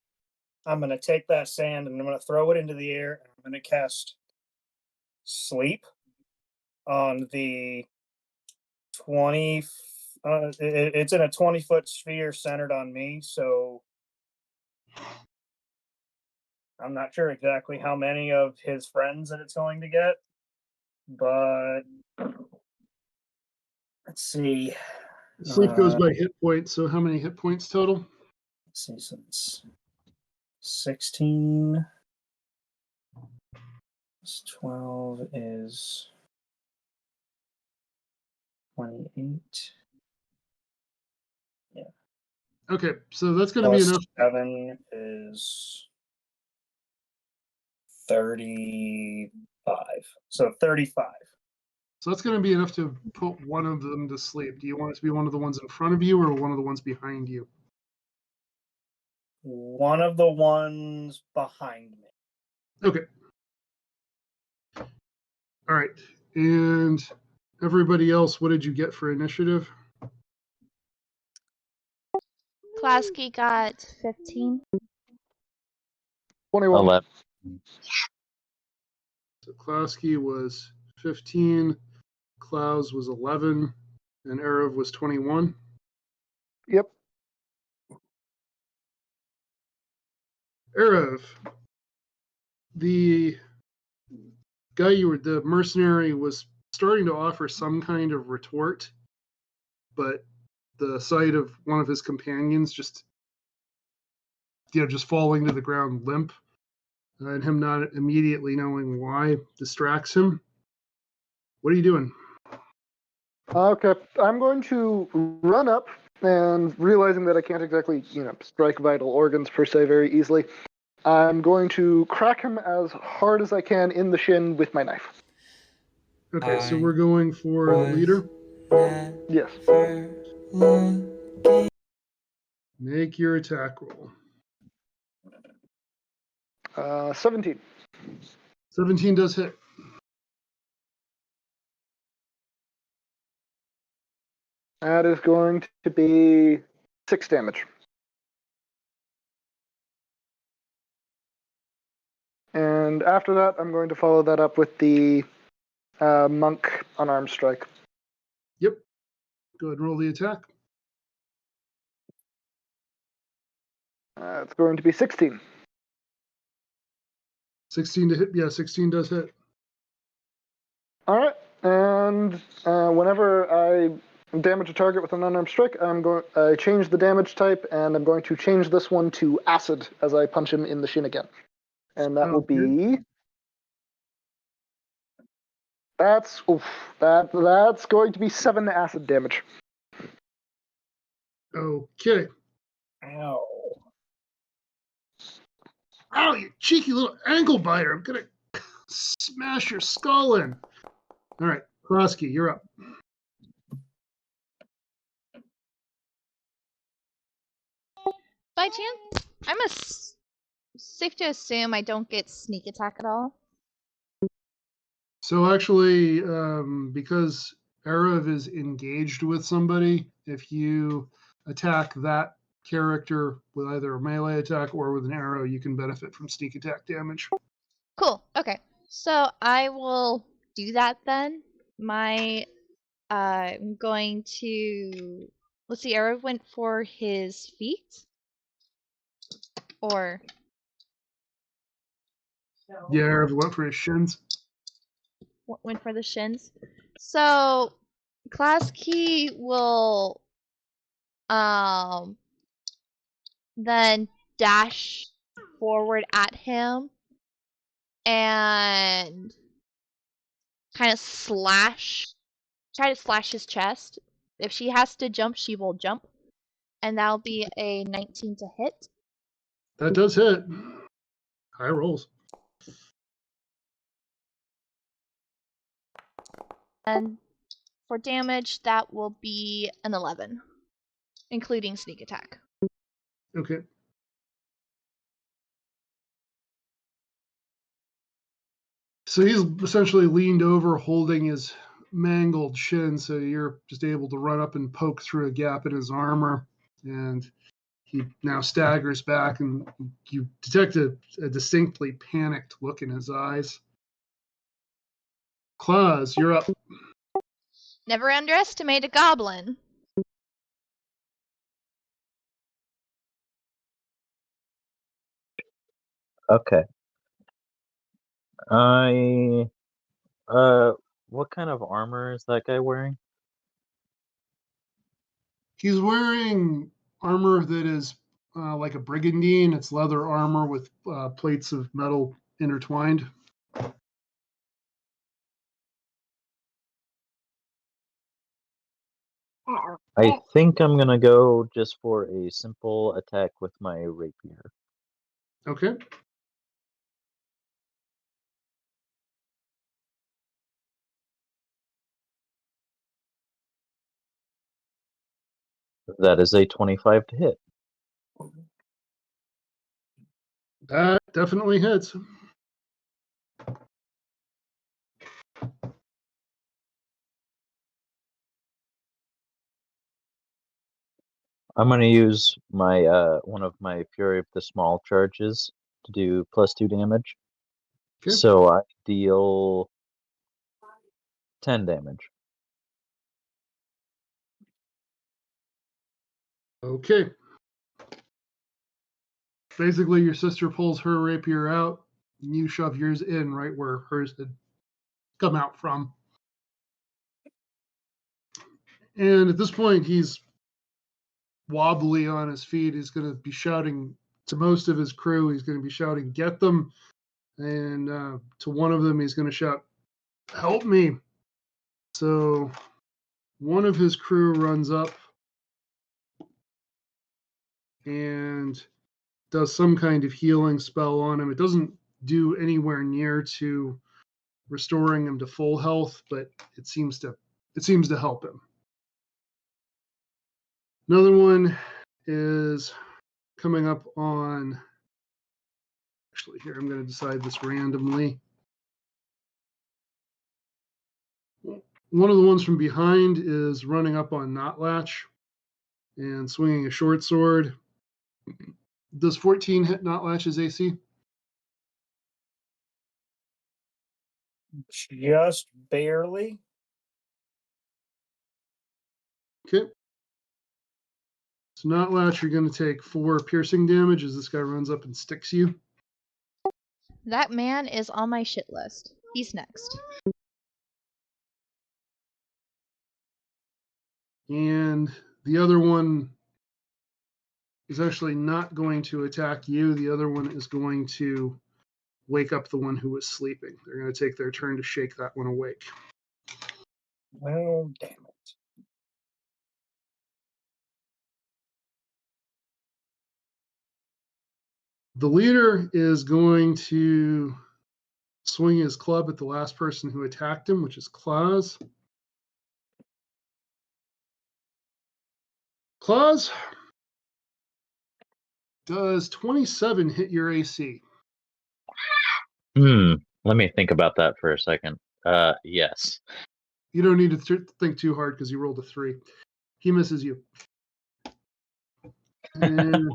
I'm gonna take that sand and I'm gonna throw it into the air. And I'm gonna cast sleep on the 20. It's in a 20-foot sphere centered on me, so I'm not sure exactly how many of his friends that it's going to get, but let's see.
Sleep goes by hit points, so how many hit points total?
Let's see, so it's 16 plus 12 is 28. Yeah.
Okay, so that's going to be enough.
7 is 35. So 35.
So that's going to be enough to put one of them to sleep. Do you want it to be one of the ones in front of you or one of the ones behind you?
One of the ones behind me.
Okay. All right. And everybody else, what did you get for initiative?
Klasky got 15.
21.
11.
So Klowski was 15, Klaus was 11, and Erev was 21.
Yep.
Erev, the mercenary was starting to offer some kind of retort, but the sight of one of his companions just falling to the ground limp, and him not immediately knowing why distracts him. What are you doing?
Okay, I'm going to run up, and realizing that I can't exactly, strike vital organs per se very easily, I'm going to crack him as hard as I can in the shin with my knife.
Okay, so we're going for the leader?
Yes.
Make your attack roll.
17.
17 does hit.
That is going to be 6 damage. And after that, I'm going to follow that up with the monk unarmed strike.
Yep. Go ahead and roll the attack.
It's going to be 16.
16 to hit. Yeah, 16 does hit.
All right, and whenever I damage a target with an unarmed strike, I change the damage type, and I'm going to change this one to acid as I punch him in the shin again, and that will be. That's going to be 7 acid damage.
Okay.
Ow.
Ow, you cheeky little ankle biter. I'm going to smash your skull in. All right, Krosky, you're up.
By chance, I'm safe to assume I don't get sneak attack at all.
So actually, because Erev is engaged with somebody, if you attack that character with either a melee attack or with an arrow, you can benefit from sneak attack damage.
Cool. Okay. So I will do that then. I'm going to. Let's see. Erev went for his feet, or
Yeah, Erev went for his shins.
went for the shins. So class key will then dash forward at him and kind of try to slash his chest. If she has to jump, she will jump, and that'll be a 19 to hit.
That does hit. High rolls.
And for damage, that will be an 11, including sneak attack.
Okay. So he's essentially leaned over, holding his mangled shin, so you're just able to run up and poke through a gap in his armor, and he now staggers back, and you detect a distinctly panicked look in his eyes. Claus, you're up.
Never underestimate a goblin.
Okay. What kind of armor is that guy wearing?
He's wearing armor that is like a brigandine. It's leather armor with plates of metal intertwined.
I think I'm gonna go just for a simple attack with my rapier.
Okay.
That is a 25 to hit.
That definitely hits.
I'm gonna use my one of my Fury of the Small charges to do +2 damage.
Okay.
So I deal 10 damage.
Okay. Basically, your sister pulls her rapier out, and you shove yours in right where hers had come out from. And at this point, he's wobbly on his feet. He's going to be shouting to most of his crew. He's going to be shouting, "Get them!" And to one of them, he's going to shout, "Help me!" So one of his crew runs up and does some kind of healing spell on him. It doesn't do anywhere near to restoring him to full health, but it seems to help him. Another one is coming up on. Actually, here I'm going to decide this randomly. One of the ones from behind is running up on Knotlatch and swinging a short sword. Does 14 hit Knotlatch's AC?
Just barely.
Okay. So Knotlatch, you're going to take 4 piercing damage as this guy runs up and sticks you.
That man is on my shit list. He's next.
And the other one is actually not going to attack you. The other one is going to wake up the one who was sleeping. They're going to take their turn to shake that one awake.
Well, damn it.
The leader is going to swing his club at the last person who attacked him, which is Claus. Claus, does 27 hit your AC?
Let me think about that for a second. Yes.
You don't need to think too hard because you rolled a 3. He misses you. And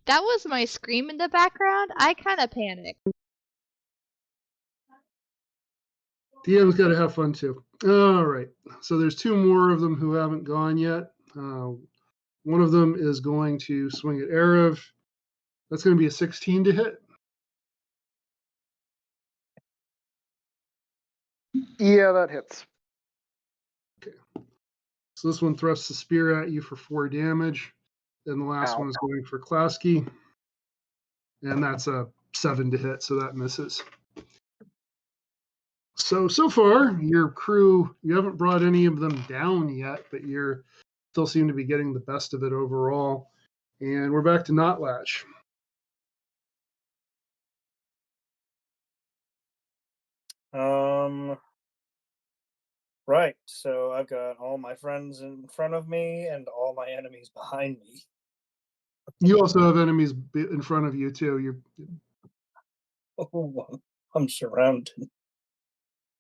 That was my scream in the background. I kind of panicked.
DM's got to have fun too. All right. So there's 2 more of them who haven't gone yet. One of them is going to swing at Erev. That's going to be a 16 to hit.
Yeah, that hits.
Okay. So this one thrusts the spear at you for 4 damage. Then the last
Ow.
one is going for Klasky. And that's a 7 to hit, so that misses. So far, your crew, you haven't brought any of them down yet, but you're still seem to be getting the best of it overall. And we're back to Notlatch.
Right. So I've got all my friends in front of me and all my enemies behind me.
You also have enemies in front of you too. You're
Oh, I'm surrounded.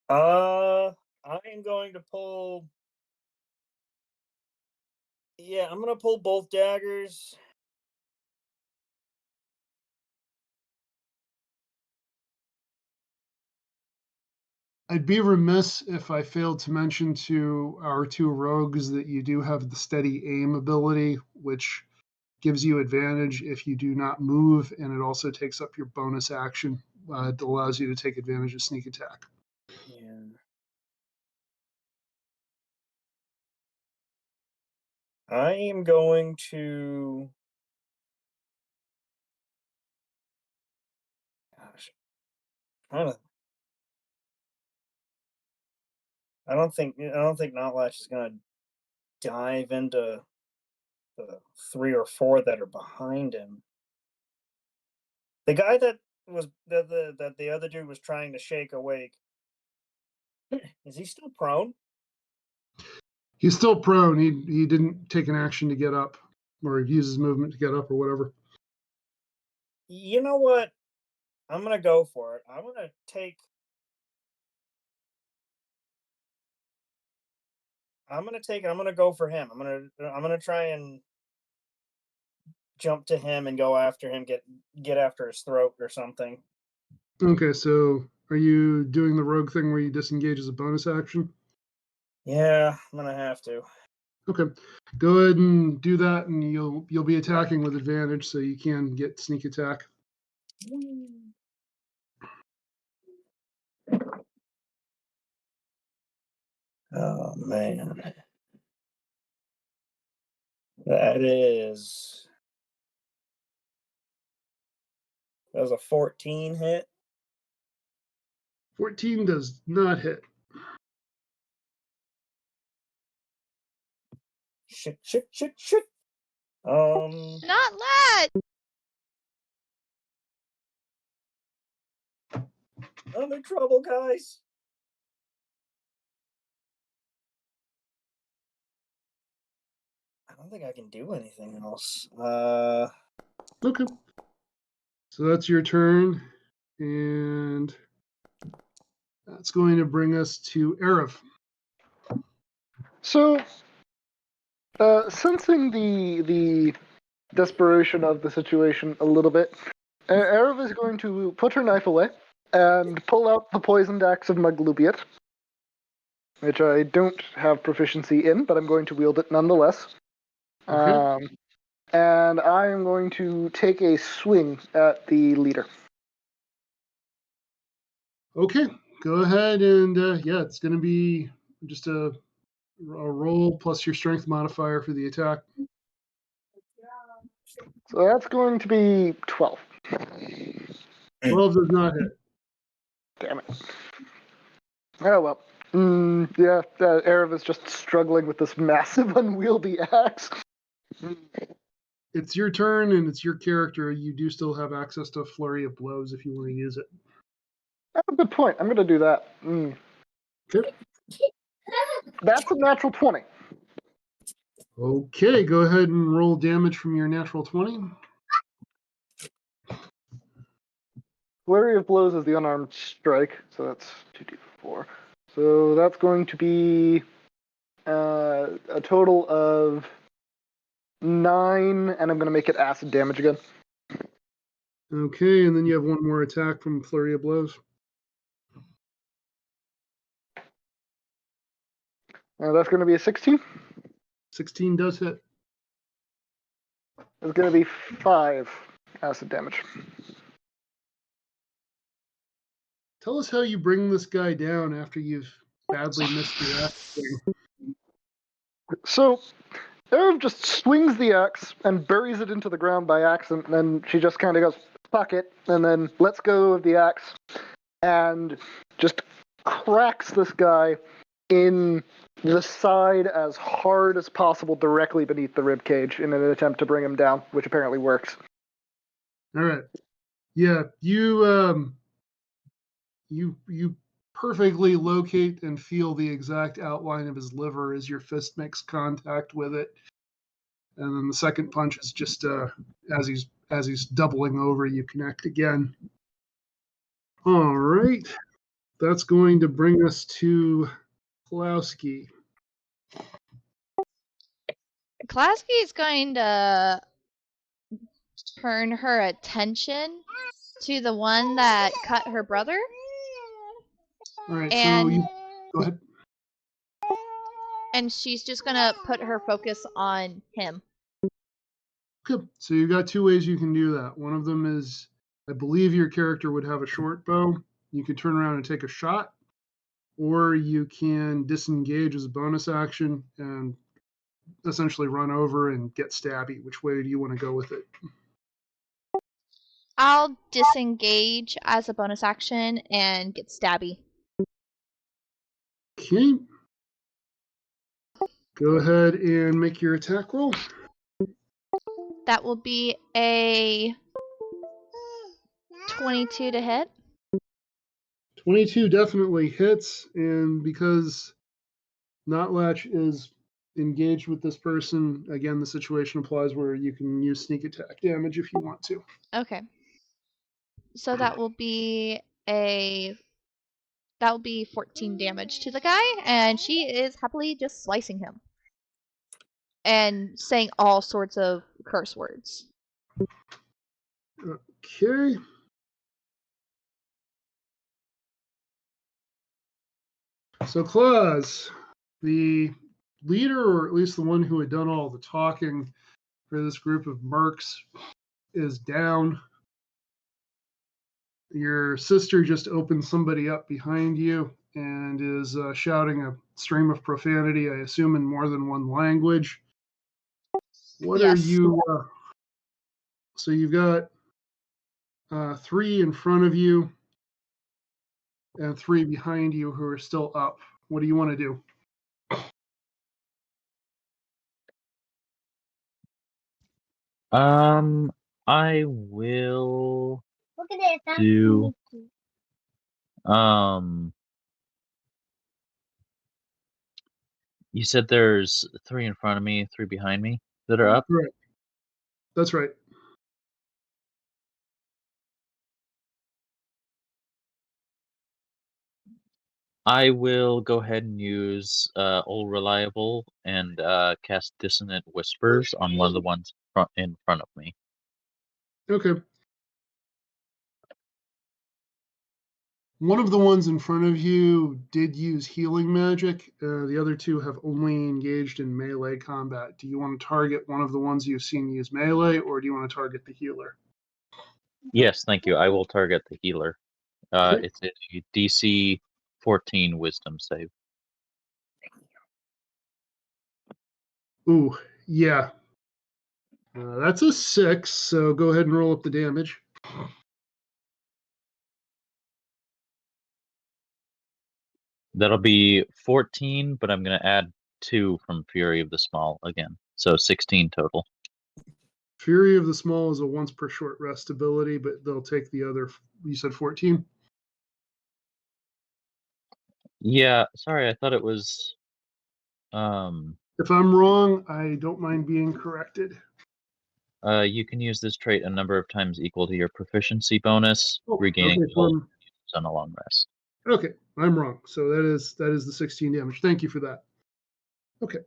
I am going to pull. Yeah, I'm gonna pull both daggers.
I'd be remiss if I failed to mention to our 2 rogues that you do have the steady aim ability, which gives you advantage if you do not move, and it also takes up your bonus action. It allows you to take advantage of sneak attack.
Yeah. I am going to. Gosh. I don't think Notlatch is gonna dive into the 3 or 4 that are behind him. The guy that was that the other dude was trying to shake awake. Is he still prone?
He's still prone. He didn't take an action to get up, or use his movement to get up, or whatever.
You know what? I'm gonna go for it. I'm gonna go for him. I'm gonna try and jump to him and go after him, get after his throat or something.
Okay, so are you doing the rogue thing where you disengage as a bonus action?
Yeah, I'm gonna have to.
Okay, go ahead and do that, and you'll be attacking with advantage, so you can get sneak attack.
Oh man, that was a 14 hit.
14 does not hit.
Shit.
Not let!
I'm in trouble, guys. I don't think I can do anything else.
Okay. So that's your turn, and that's going to bring us to Erev.
So, sensing the desperation of the situation a little bit, Erev is going to put her knife away and pull out the poisoned axe of Maglubiet, which I don't have proficiency in, but I'm going to wield it nonetheless.
Okay.
And I am going to take a swing at the leader.
Okay, go ahead and yeah, it's going to be just a roll plus your strength modifier for the attack.
So that's going to be 12.
12 does not hit.
Damn it. Oh well. Yeah, Erev is just struggling with this massive unwieldy axe.
It's your turn and it's your character. You do still have access to a flurry of blows if you want to use it.
That's a good point. I'm going to do that.
Okay.
That's a natural 20.
Okay, go ahead and roll damage from your natural 20.
Flurry of blows is the unarmed strike, so that's 2d4. So that's going to be a total of 9, and I'm going to make it acid damage again.
Okay, and then you have one more attack from flurry of blows.
That's going to be a 16.
16 does hit.
It's going to be 5 acid damage.
Tell us how you bring this guy down after you've badly missed your axe thing.
So, Erev just swings the axe and buries it into the ground by accident, and then she just kind of goes, fuck it, and then lets go of the axe and just cracks this guy in the side as hard as possible directly beneath the rib cage in an attempt to bring him down, which apparently works.
All right. Yeah, you perfectly locate and feel the exact outline of his liver as your fist makes contact with it. And then the second punch is just as he's doubling over, you connect again. All right. That's going to bring us to Plowski.
Klasky is going to turn her attention to the one that cut her brother.
All right,
And
so you go ahead.
And she's just gonna put her focus on him.
Okay, so you got two ways you can do that. One of them is, I believe your character would have a short bow. You could turn around and take a shot, or you can disengage as a bonus action and essentially run over and get stabby. Which way do you want to go with it?
I'll disengage as a bonus action and get stabby.
Okay. Go ahead and make your attack roll.
That will be a 22 to hit.
22 definitely hits, and because Notlatch is engaged with this person, again, the situation applies where you can use sneak attack damage if you want to.
Okay. So that will be 14 damage to the guy, and she is happily just slicing him and saying all sorts of curse words.
Okay. So Claus, the leader, or at least the one who had done all the talking for this group of mercs, is down. Your sister just opened somebody up behind you and is shouting a stream of profanity, I assume in more than one language. What
Yes.
are you? So you've got 3 in front of you and 3 behind you who are still up. What do you want to do?
I will do. You said there's 3 in front of me, 3 behind me that are up?
Right. That's right.
I will go ahead and use Old Reliable and cast Dissonant Whispers on one of the ones in front of me.
Okay. One of the ones in front of you did use healing magic. The other 2 have only engaged in melee combat. Do you want to target one of the ones you've seen use melee, or do you want to target the healer?
Yes, thank you. I will target the healer It's a DC 14 Wisdom save.
Ooh, yeah. That's a 6, so go ahead and roll up the damage.
That'll be 14, but I'm going to add 2 from Fury of the Small again. So 16 total.
Fury of the Small is a once per short rest ability, but they'll take the other. You said 14?
Yeah, sorry, I thought it was.
If I'm wrong, I don't mind being corrected.
You can use this trait a number of times equal to your proficiency bonus, regaining
okay,
health on a long rest.
Okay, I'm wrong. So that is the 16 damage. Thank you for that. Okay.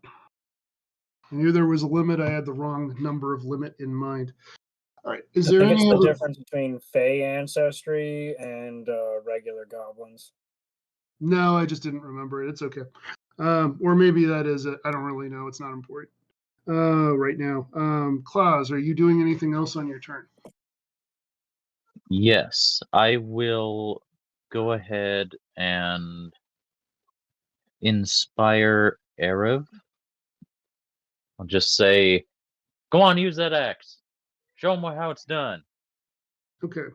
I knew there was a limit. I had the wrong number of limit in mind. All right. Is there any
the
other
difference between Fey ancestry and regular goblins?
No, I just didn't remember it. It's okay. Or maybe that is it. I don't really know. It's not important. Right now. Klaus, are you doing anything else on your turn?
Yes, I will go ahead and inspire Erev. I'll just say, go on, use that axe. Show them how it's done.
Okay.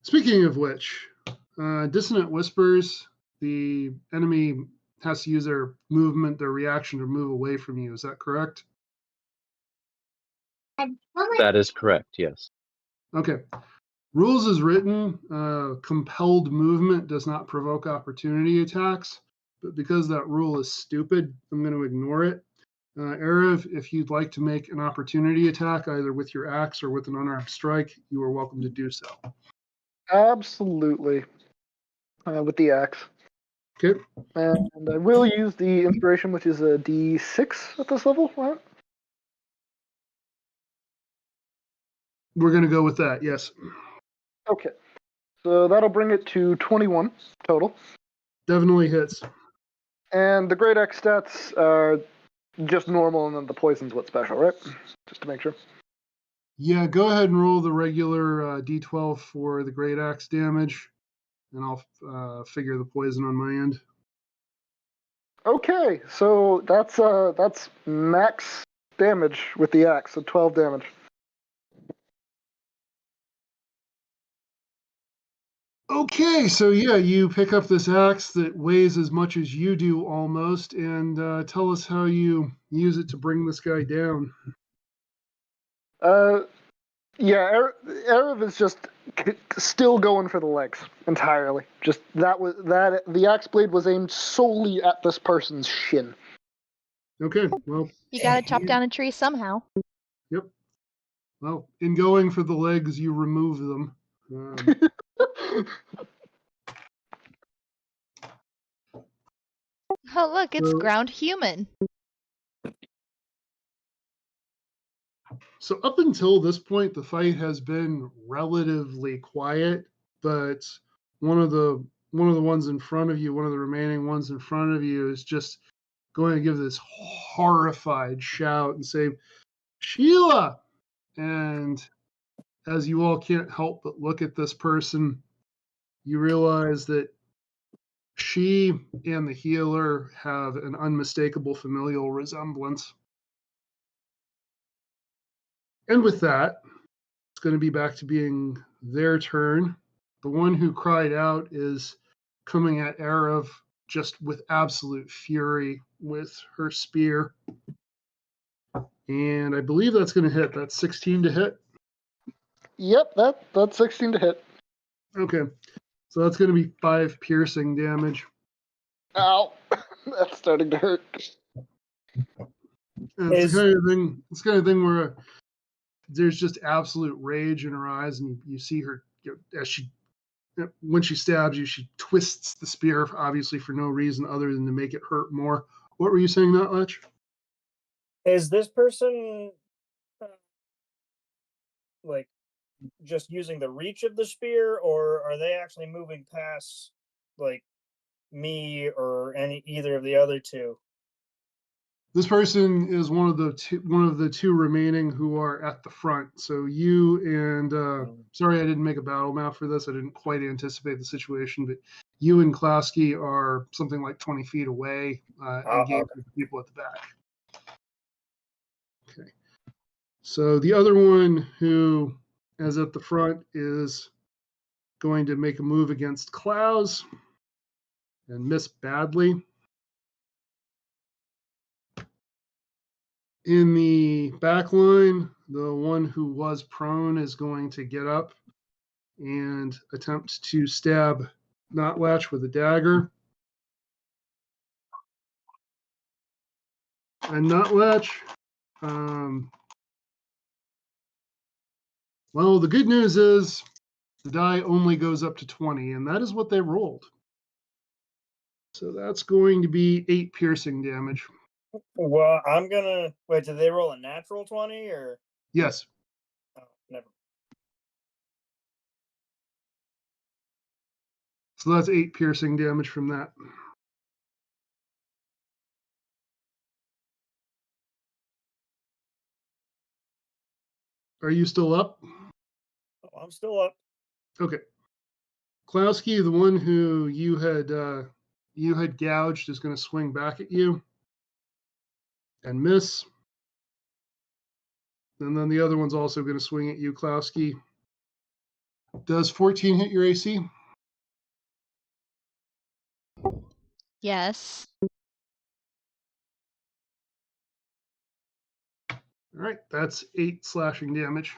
Speaking of which, Dissonant Whispers, the enemy has to use their movement, their reaction to move away from you. Is that correct?
That is correct, yes.
Okay. Rules is written, compelled movement does not provoke opportunity attacks, but because that rule is stupid, I'm going to ignore it. Erev, if you'd like to make an opportunity attack, either with your axe or with an unarmed strike, you are welcome to do so.
Absolutely. With the axe.
Okay.
And I will use the inspiration, which is a D6 at this level, right?
We're going to go with that, yes.
Okay. So that'll bring it to 21 total.
Definitely hits.
And the Great Axe stats are just normal, and then the poison's what's special, right? Just to make sure.
Yeah, go ahead and roll the regular D12 for the Great Axe damage, and I'll figure the poison on my end.
Okay, so that's max damage with the axe, so 12 damage.
Okay, so yeah, you pick up this axe that weighs as much as you do almost, and tell us how you use it to bring this guy down.
Yeah, Erev is just still going for the legs entirely. Just the axe blade was aimed solely at this person's shin.
Okay, well.
You gotta chop down a tree somehow.
Yep. Well, in going for the legs, you remove them.
Oh, look, it's
So-
ground human.
So up until this point, the fight has been relatively quiet, but one of the ones in front of you, one of the remaining ones in front of you, is just going to give this horrified shout and say, "Sheila!" And as you all can't help but look at this person, you realize that she and the healer have an unmistakable familial resemblance. And with that, it's going to be back to being their turn. The one who cried out is coming at Erev just with absolute fury with her spear. And I believe that's going to hit. That's 16 to hit.
Yep, that's 16 to hit.
Okay. So that's going to be 5 piercing damage.
Ow. That's starting to hurt.
And it's the kind of thing where there's just absolute rage in her eyes, and you see her as when she stabs you, she twists the spear, obviously for no reason other than to make it hurt more. What were you saying, Nutlatch?
Is this person like just using the reach of the spear, or are they actually moving past like me or either of the other two?
This person is one of the two remaining who are at the front. So you and sorry, I didn't make a battle map for this. I didn't quite anticipate the situation, but you and Klasky are something like 20 feet away, engaged with the people at the back. Okay. So the other one who is at the front is going to make a move against Klaus and miss badly. In the back line, the one who was prone is going to get up and attempt to stab Notlatch with a dagger. And Notlatch, well, the good news is the die only goes up to 20, and that is what they rolled. So that's going to be 8 piercing damage.
Well, I'm gonna wait. Did they roll a natural 20 or?
Yes.
Oh, never.
So that's 8 piercing damage from that. Are you still up?
Oh, I'm still up.
Okay. Klowski, the one who you had gouged, is going to swing back at you and miss. And then the other one's also going to swing at you, Klowski. Does 14 hit your AC?
Yes.
All right, that's 8 slashing damage.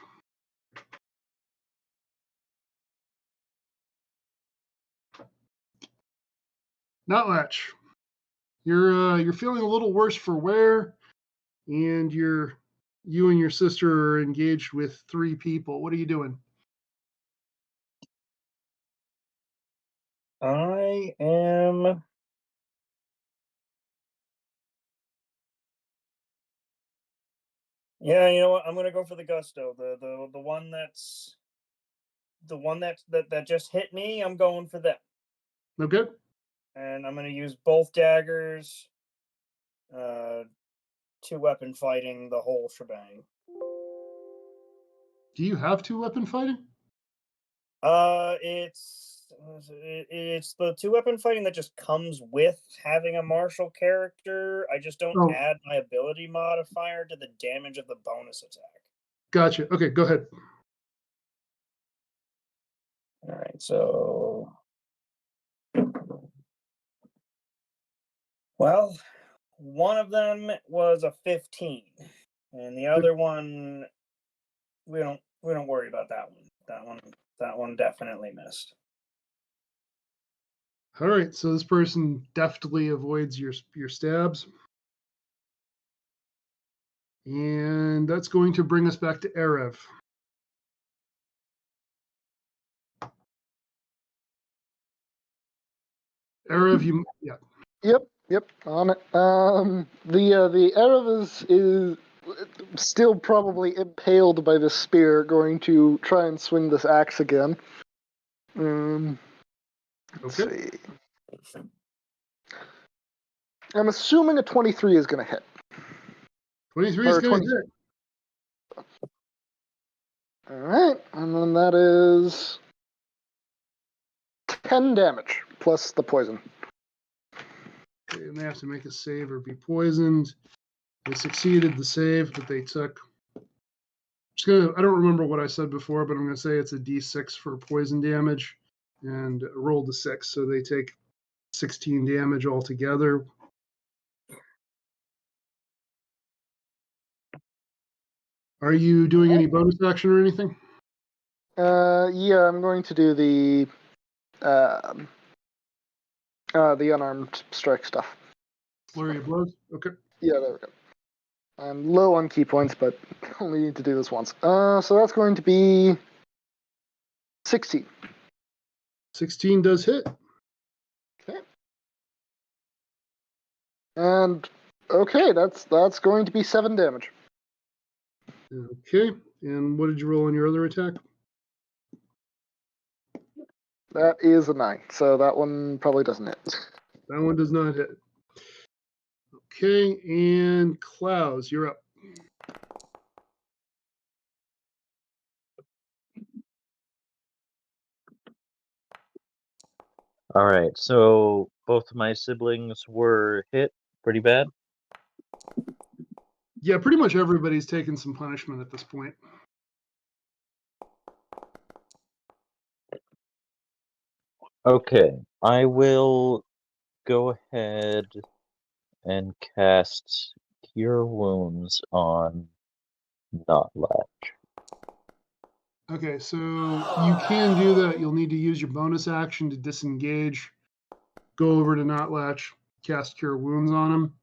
Notlatch, you're feeling a little worse for wear, and you and your sister are engaged with 3 people. What are you doing?
I am. Yeah, you know what? I'm gonna go for the gusto. The one that's the one that just hit me. I'm going for them.
Okay.
And I'm gonna use both daggers. 2-weapon fighting, the whole shebang.
Do you have 2-weapon fighting?
It's the 2-weapon fighting that just comes with having a martial character. I just don't add my ability modifier to the damage of the bonus attack.
Gotcha. Okay, go ahead.
All right, so well, one of them was a 15, and the other one we don't worry about that one. That one definitely missed.
All right, so this person deftly avoids your stabs. And that's going to bring us back to Erev. Erev,
Yep, on it. The Erev is still probably impaled by the spear, going to try and swing this axe again. Let's see. I'm assuming a 23 is going to hit.
23 is going to hit.
All right, and then that is 10 damage plus the poison.
Okay, and they have to make a save or be poisoned. They succeeded the save, but they took. I don't remember what I said before, but I'm going to say it's a D6 for poison damage, and rolled a 6, so they take 16 damage altogether. Are you doing any bonus action or anything?
Yeah, I'm going to do the unarmed strike stuff.
Flurry of blows? Okay.
Yeah, there we go. I'm low on key points, but only need to do this once. So that's going to be 16.
16 does hit.
Okay. And okay, that's going to be 7 damage.
Okay. And what did you roll on your other attack?
That is a 9, so that one probably doesn't hit.
That one does not hit. Okay, and Klaus, you're up.
All right, so both of my siblings were hit pretty bad.
Yeah, pretty much everybody's taken some punishment at this point.
Okay, I will go ahead and cast Cure Wounds on Notlatch.
Okay, so you can do that. You'll need to use your bonus action to disengage. Go over to Notlatch, cast Cure Wounds on him,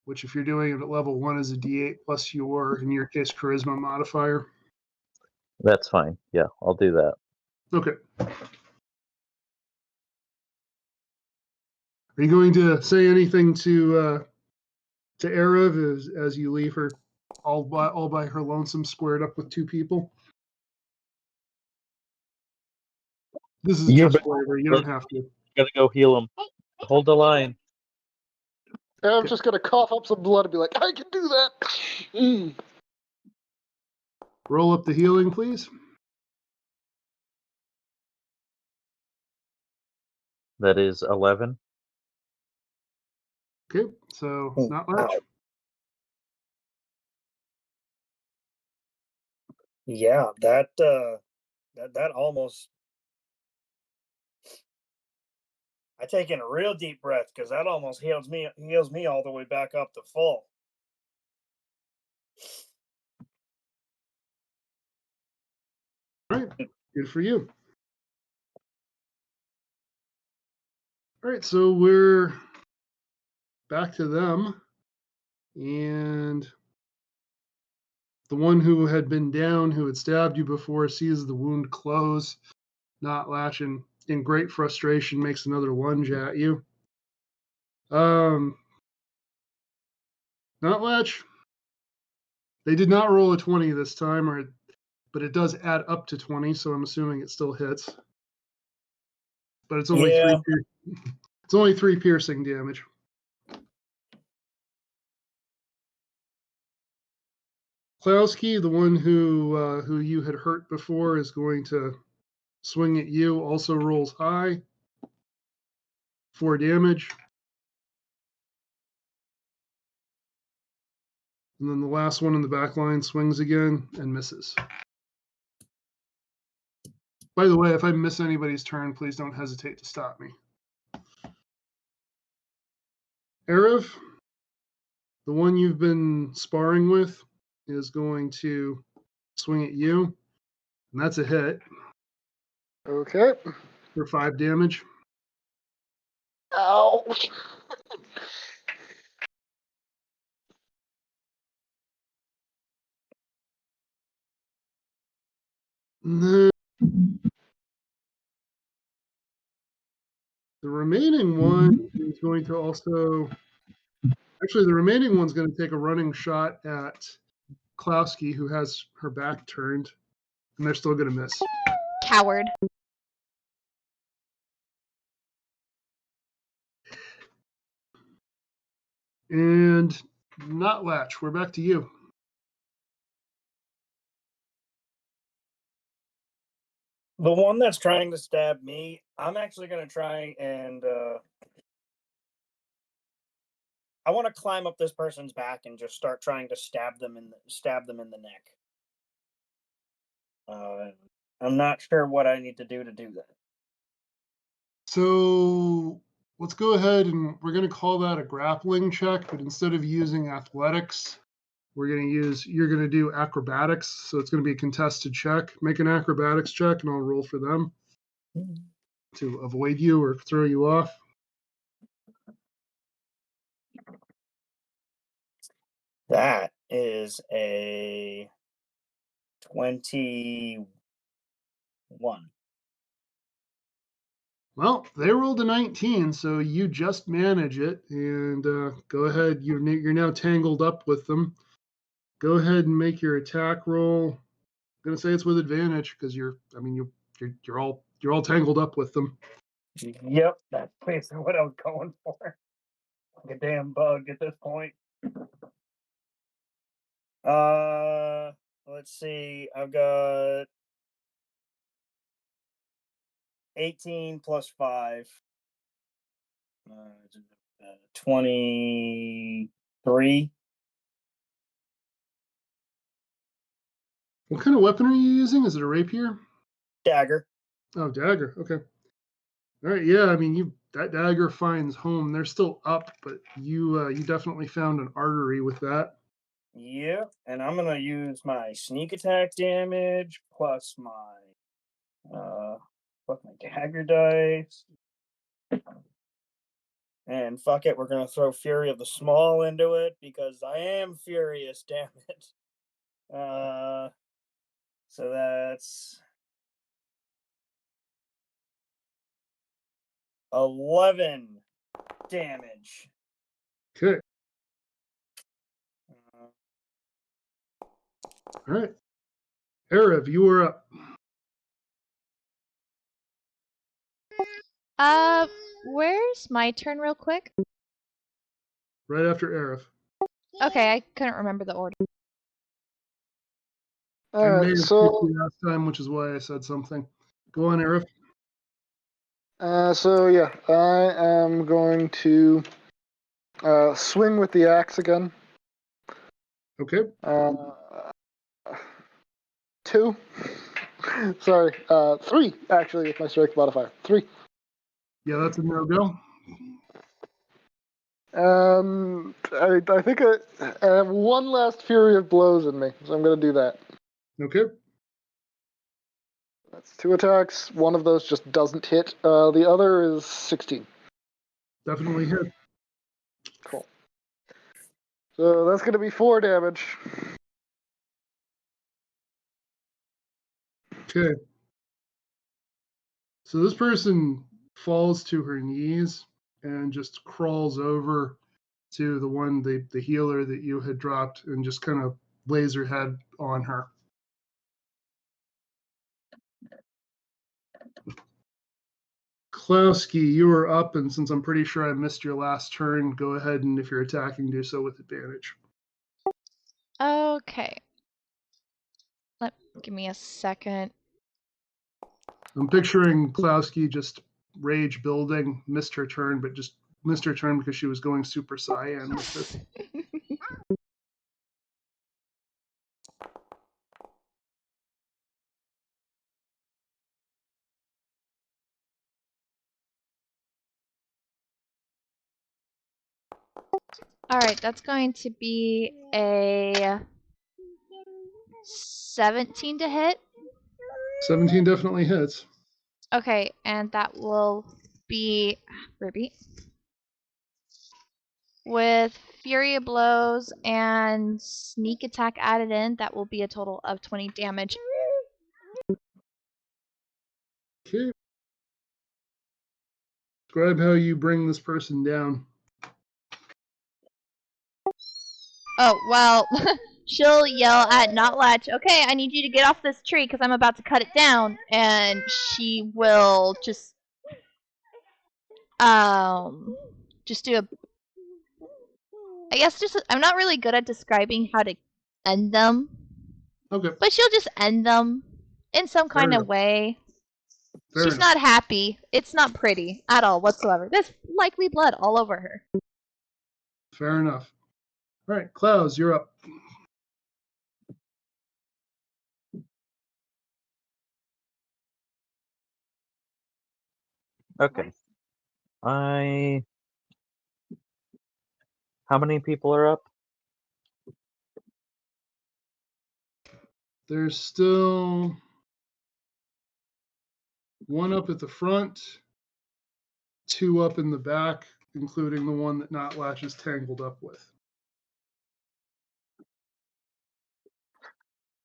which if you're doing it at level 1 is a D8 plus your, in your case, Charisma modifier.
That's fine. Yeah, I'll do that.
Okay. Are you going to say anything to Erev as you leave her all by her lonesome, squared up with 2 people? This is
You're
just flavor. You don't have to.
Gotta go heal him. Hold the line.
I'm just gonna cough up some blood and be like, I can do that. Mm.
Roll up the healing, please.
That is 11.
Okay, so
Oh,
not much.
wow. Yeah, that almost. I take in a real deep breath because that almost heals me all the way back up to full.
All right, good for you. All right, so we're back to them, and the one who had been down, who had stabbed you before, sees the wound close, Notlatch, and in great frustration makes another lunge at you. Notlatch, they did not roll a 20 this time, but it does add up to 20, so I'm assuming it still hits. But it's only
Yeah.
it's only 3 piercing damage. Klowski, the one who you had hurt before, is going to swing at you. Also rolls high. 4 damage. And then the last one in the back line swings again and misses. By the way, if I miss anybody's turn, please don't hesitate to stop me. Erev, the one you've been sparring with, is going to swing at you. And that's a hit
Okay.
for 5 damage.
Ow.
And then the remaining one is going to also. Actually, the remaining one's going to take a running shot at Klowski, who has her back turned, and they're still going to miss.
Coward.
And Notlatch, we're back to you.
The one that's trying to stab me, I'm actually going to try and I want to climb up this person's back and just start trying to stab them in the neck. I'm not sure what I need to do that.
So let's go ahead and we're going to call that a grappling check, but instead of using athletics, you're going to do acrobatics. So it's going to be a contested check. Make an acrobatics check and I'll roll for them to avoid you or throw you off.
That is a 21.
Well, they rolled a 19, so you just manage it. And go ahead. You're now tangled up with them. Go ahead and make your attack roll. I'm gonna say it's with advantage because you're all tangled up with them.
Yep, that's basically what I was going for. like a damn bug at this point. Let's see. I've got 18 plus 5. 23.
What kind of weapon are you using? Is it a rapier?
Dagger.
Oh, dagger. Okay. All right. Yeah. I mean, that dagger finds home. They're still up, but you definitely found an artery with that.
Yeah, and I'm gonna use my sneak attack damage plus my dagger dice. And fuck it, we're gonna throw Fury of the Small into it because I am furious, damn it. So that's 11 damage.
Okay. All right. Erev, you are up.
Where's my turn real quick?
Right after Erev.
Okay, I couldn't remember the order.
I may have
So
skipped you last time, which is why I said something. Go on, Erev.
so yeah, I am going to swing with the axe again.
Okay.
2. Sorry, 3 actually with my strength modifier. 3.
Yeah, that's a no-go.
I think I have one last Fury of Blows in me, so I'm going to do that.
Okay.
That's 2 attacks. One of those just doesn't hit. The other is 16.
Definitely hit.
Cool. So that's going to be 4 damage.
Okay. So this person falls to her knees and just crawls over to the healer that you had dropped and just kind of lays her head on her. Klowski, you are up, and since I'm pretty sure I missed your last turn, go ahead and if you're attacking, do so with advantage.
Okay. Give me a second.
I'm picturing Klowski just rage building, missed her turn, but just missed her turn because she was going Super Saiyan with this.
Alright, that's going to be a 17 to hit.
17 definitely hits.
Okay, and that will be Ruby. With Fury of Blows and Sneak Attack added in, that will be a total of 20 damage.
Okay. Describe how you bring this person down.
Oh, well, she'll yell at Notlatch, okay, I need you to get off this tree because I'm about to cut it down. And she will just do a... I guess I'm not really good at describing how to end them.
Okay.
But she'll just end them in some
Fair
kind of
enough.
way.
Fair
She's
enough.
not happy. It's not pretty at all whatsoever. There's likely blood all over her.
Fair enough. All right, Klaus, you're up.
Okay. How many people are up?
There's still one up at the front, 2 up in the back, including the one that Notlatch is tangled up with.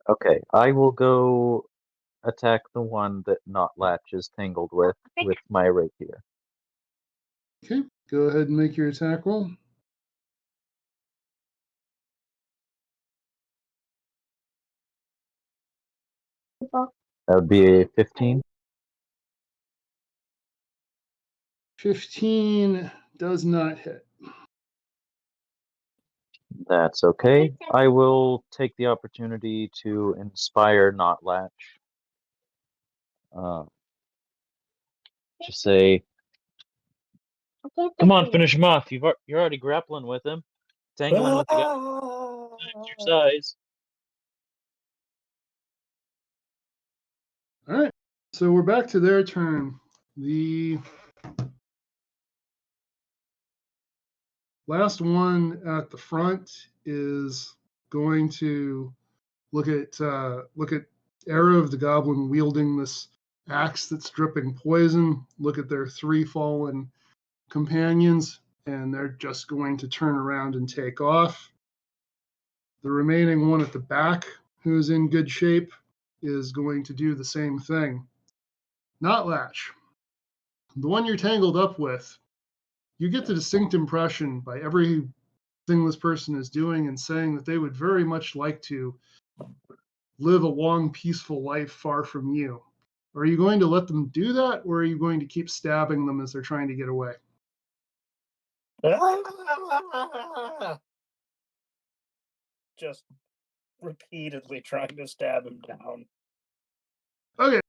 Okay, I will go attack the one that Notlatch is tangled with my rapier.
Okay, go ahead and make your attack roll.
That would be a 15.
15 does not hit.
That's okay. I will take the opportunity to inspire Not Latch. Just say, come on, finish him off. You're already grappling with him, tangling with the guy. Exercise.
All right. So we're back to their turn. The last one at the front is going to look at Arav the goblin wielding this axe that's dripping poison. Look at their three fallen companions, and they're just going to turn around and take off. The remaining one at the back, who's in good shape, is going to do the same thing. Not Latch. The one you're tangled up with, you get the distinct impression by everything this person is doing and saying that they would very much like to live a long, peaceful life far from you. Are you going to let them do that, or are you going to keep stabbing them as they're trying to get away?
Just repeatedly trying to stab him down.
Okay,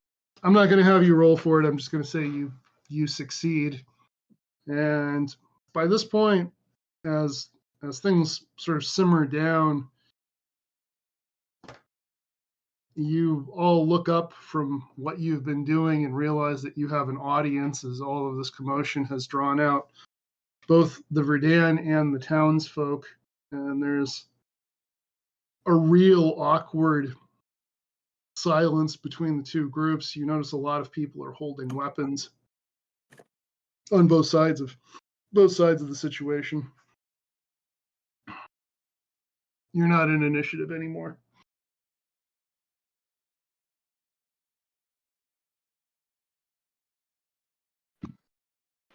I'm not going to have you roll for it. I'm just going to say you succeed. And by this point, as things sort of simmer down, you all look up from what you've been doing and realize that you have an audience as all of this commotion has drawn out both the Verdan and the townsfolk. And there's a real awkward silence between the two groups. You notice a lot of people are holding weapons on both sides of the situation. You're not in initiative anymore.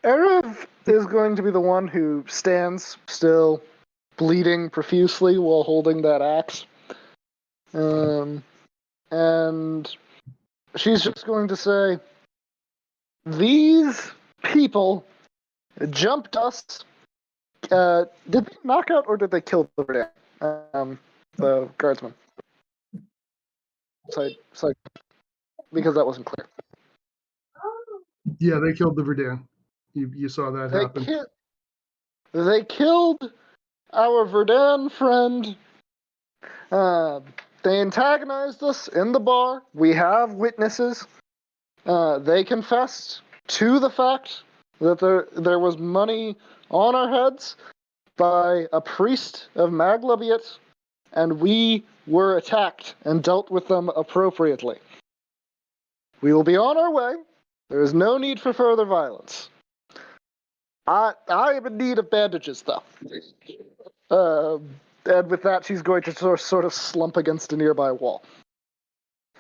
Arav is going to be the one who stands still, bleeding profusely while holding that axe. And she's just going to say, these people jumped us. Did they knock out or did they kill the Verdan? The guardsman. Side, because that wasn't clear.
Yeah, they killed the Verdan. You saw that happen.
They killed our Verdan friend. They antagonized us in the bar. We have witnesses. They confessed to the fact that there was money on our heads by a priest of Maglabiet, and we were attacked and dealt with them appropriately. We will be on our way. There is no need for further violence. I am in need of bandages, though. And with that, she's going to sort of slump against a nearby wall.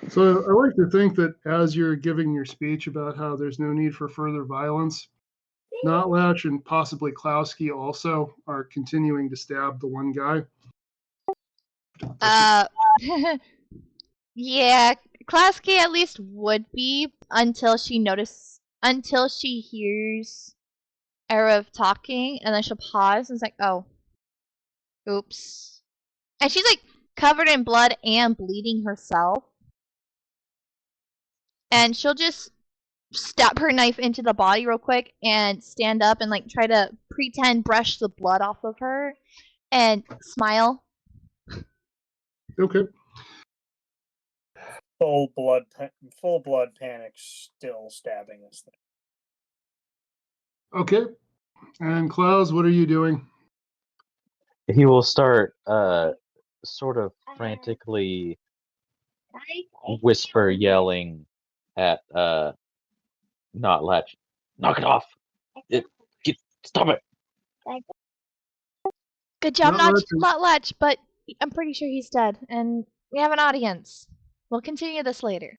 So I like to think that as you're giving your speech about how there's no need for further violence, Notlatch and possibly Klowski also are continuing to stab the one guy.
Yeah, Klasky at least would be until she hears Arav talking, and then she'll pause and it's like, oh, oops. And she's like covered in blood and bleeding herself. And she'll just stab her knife into the body real quick and stand up and like try to pretend brush the blood off of her and smile.
Okay.
Full blood panic, still stabbing this thing.
Okay. And Klaus, what are you doing?
He will start sort of frantically whisper yelling at Not Latch. Knock it off. Stop it.
Good job,
Notlatch
Notlatch, but I'm pretty sure he's dead, and we have an audience. We'll continue this later.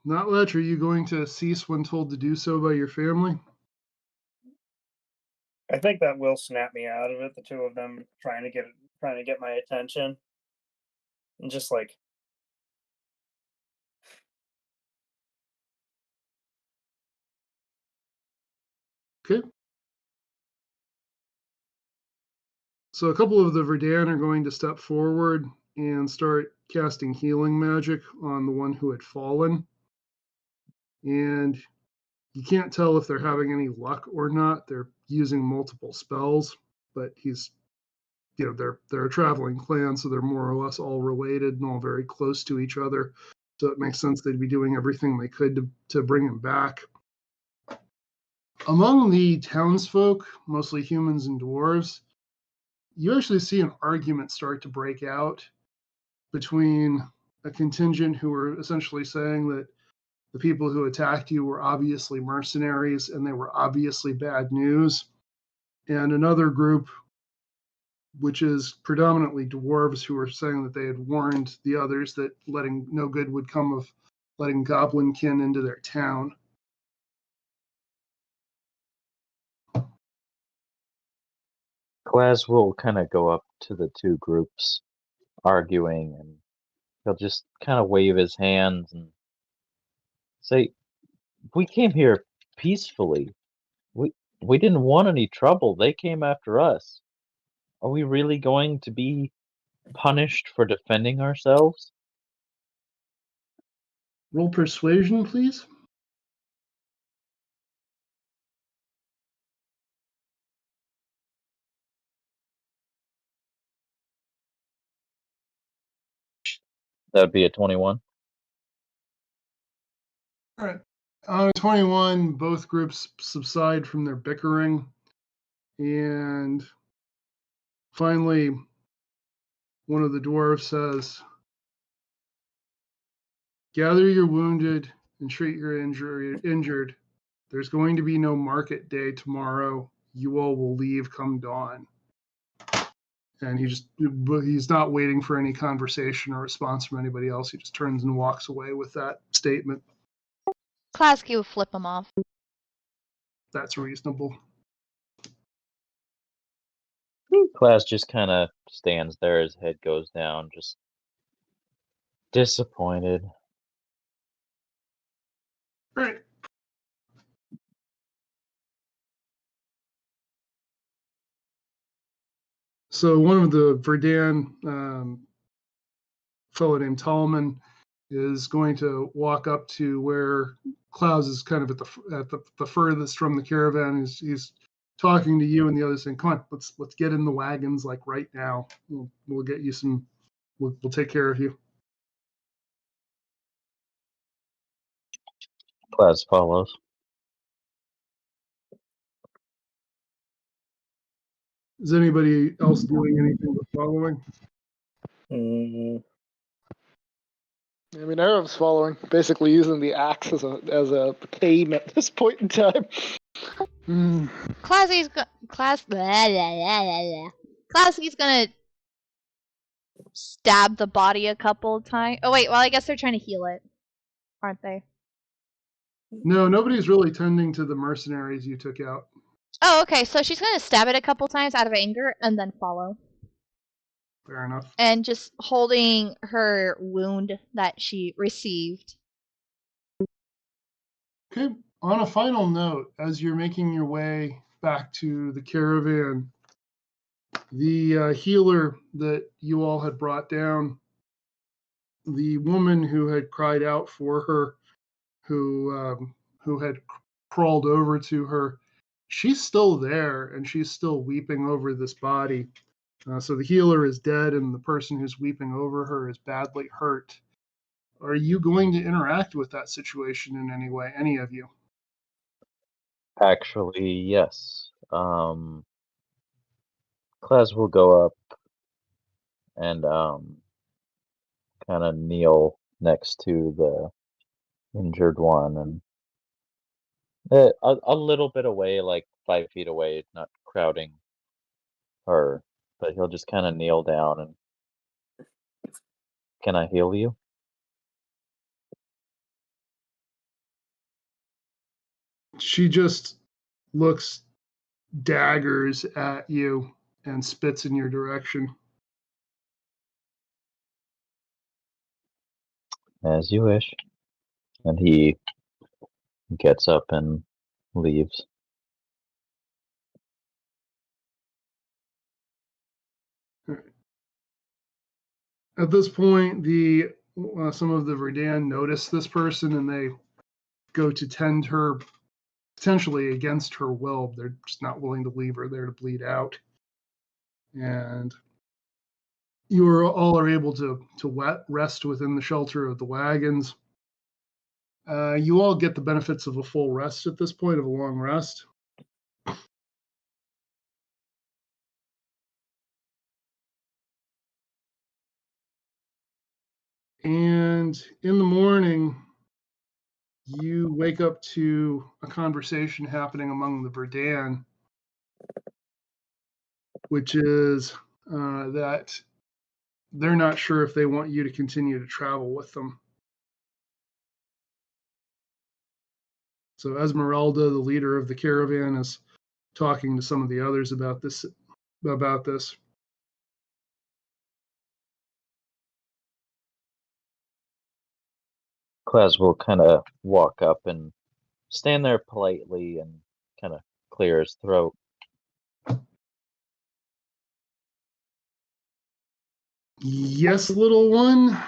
Notlatch, are you going to cease when told to do so by your family?
I think that will snap me out of it. The two of them trying to get my attention, and just like,
Okay. So a couple of the Verdan are going to step forward and start casting healing magic on the one who had fallen. And you can't tell if they're having any luck or not. They're using multiple spells, but they're a traveling clan, so they're more or less all related and all very close to each other. So it makes sense they'd be doing everything they could to bring him back. Among the townsfolk, mostly humans and dwarves, you actually see an argument start to break out between a contingent who are essentially saying that the people who attacked you were obviously mercenaries and they were obviously bad news, and another group, which is predominantly dwarves, who are saying that they had warned the others that no good would come of letting goblinkin into their town.
Glaz will kind of go up to the two groups arguing, and he'll just kind of wave his hands and say, "We came here peacefully. We didn't want any trouble. They came after us. Are we really going to be punished for defending ourselves?"
Roll persuasion, please.
That would be a 21.
All right. On 21, both groups subside from their bickering. And finally, one of the dwarves says, "Gather your wounded and treat your injured. There's going to be no market day tomorrow. You all will leave come dawn." And he's not waiting for any conversation or response from anybody else. He just turns and walks away with that statement.
Klasky will flip him off.
That's reasonable.
Glaz just kind of stands there, his head goes down, just disappointed.
All right. So one of the Verdan fellow named Tallman is going to walk up to where Klaus is kind of at the furthest from the caravan. He's talking to you and the others, saying, "Come on, let's get in the wagons like right now. We'll get you some. We'll take care of you."
Glaz follows.
Is anybody else doing anything but following?
Mm,
I mean, Arab's following, basically using the axe as a cane at this point in time.
Klasky's gonna stab the body a couple of times. Oh wait, well I guess they're trying to heal it, aren't they?
No, nobody's really tending to the mercenaries you took out.
Oh, okay. So she's gonna stab it a couple times out of anger and then follow.
Fair enough.
And just holding her wound that she received.
Okay. On a final note, as you're making your way back to the caravan, the healer that you all had brought down, the woman who had cried out for her, who had crawled over to her, she's still there and she's still weeping over this body. So the healer is dead and the person who's weeping over her is badly hurt. Are you going to interact with that situation in any way, any of you?
Actually, yes. Glaz will go up and kind of kneel next to the injured one, and a little bit away, like 5 feet away, not crowding her, but he'll just kind of kneel down and, "Can I heal you?"
She just looks daggers at you and spits in your direction.
"As you wish." And he gets up and leaves.
At this point, some of the Verdan notice this person and they go to tend her potentially against her will. They're just not willing to leave her there to bleed out. And you all are able to rest within the shelter of the wagons. You all get the benefits of a full rest at this point, of a long rest. And in the morning, you wake up to a conversation happening among the Verdan, which is that they're not sure if they want you to continue to travel with them. So Esmeralda, the leader of the caravan, is talking to some of the others about this.
Klaz will kind of walk up and stand there politely and kind of clear his throat.
Yes, little one,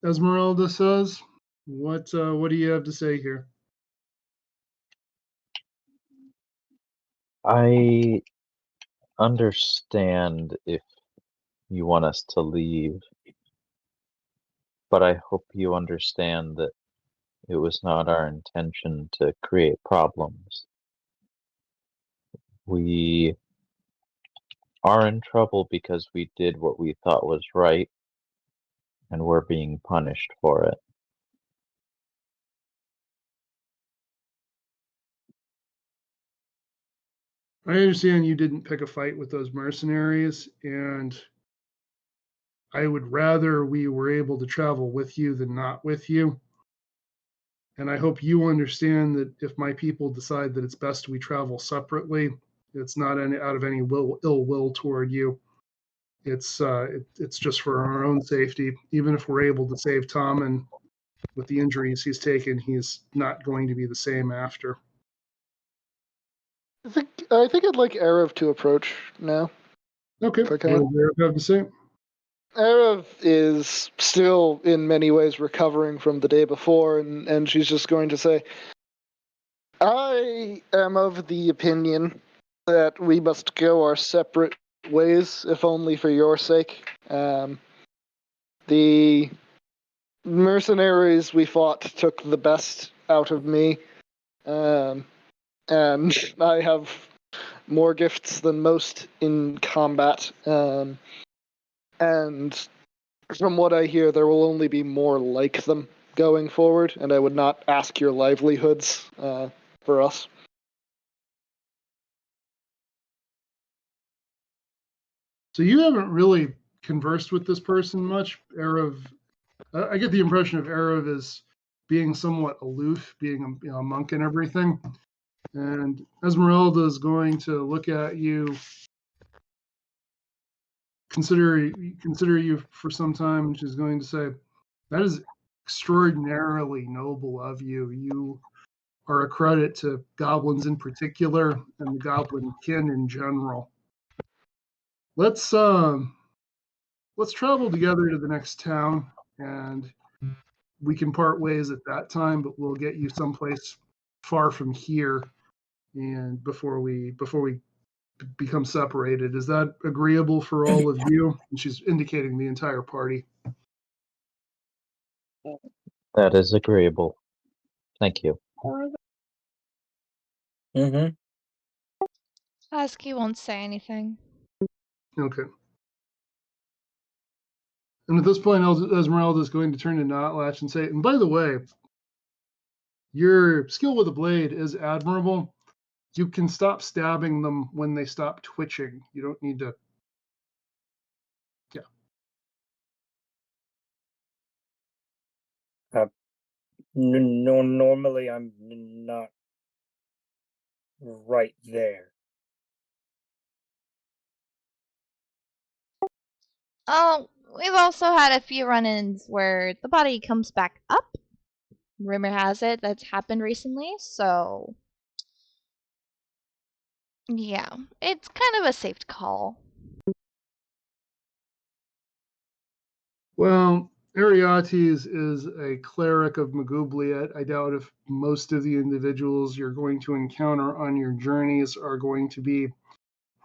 Esmeralda says. What do you have to say here?
I understand if you want us to leave, but I hope you understand that it was not our intention to create problems. We are in trouble because we did what we thought was right, and we're being punished for it.
I understand you didn't pick a fight with those mercenaries, and I would rather we were able to travel with you than not with you. And I hope you understand that if my people decide that it's best we travel separately, it's not out of any ill will toward you. It's just for our own safety. Even if we're able to save Tom, and with the injuries he's taken, he's not going to be the same after.
I think I'd like Erev to approach now.
Okay. What does Erev have to say?
Erev is still in many ways recovering from the day before, and she's just going to say, I am of the opinion that we must go our separate ways, if only for your sake. The mercenaries we fought took the best out of me, and I have more gifts than most in combat. And from what I hear, there will only be more like them going forward, and I would not ask your livelihoods for us.
So you haven't really conversed with this person much, Erev. I get the impression of Erev as being somewhat aloof, being a monk and everything. And Esmeralda is going to look at you, consider you for some time, and she's going to say, that is extraordinarily noble of you. You are a credit to goblins in particular and the goblin kin in general. Let's travel together to the next town, and we can part ways at that time, but we'll get you someplace far from here, and before we become separated. Is that agreeable for all of you? And she's indicating the entire party.
That is agreeable. Thank you.
Mm-hmm.
Lasky won't say anything.
Okay. And at this point, Esmeralda is going to turn to Notlatch and say, and by the way, your skill with a blade is admirable. You can stop stabbing them when they stop twitching. You don't need to. Yeah.
No, normally I'm not right there.
Oh, we've also had a few run-ins where the body comes back up. Rumor has it that's happened recently, so yeah, it's kind of a safe call.
Well, Ariates is a cleric of Magubliet. I doubt if most of the individuals you're going to encounter on your journeys are going to be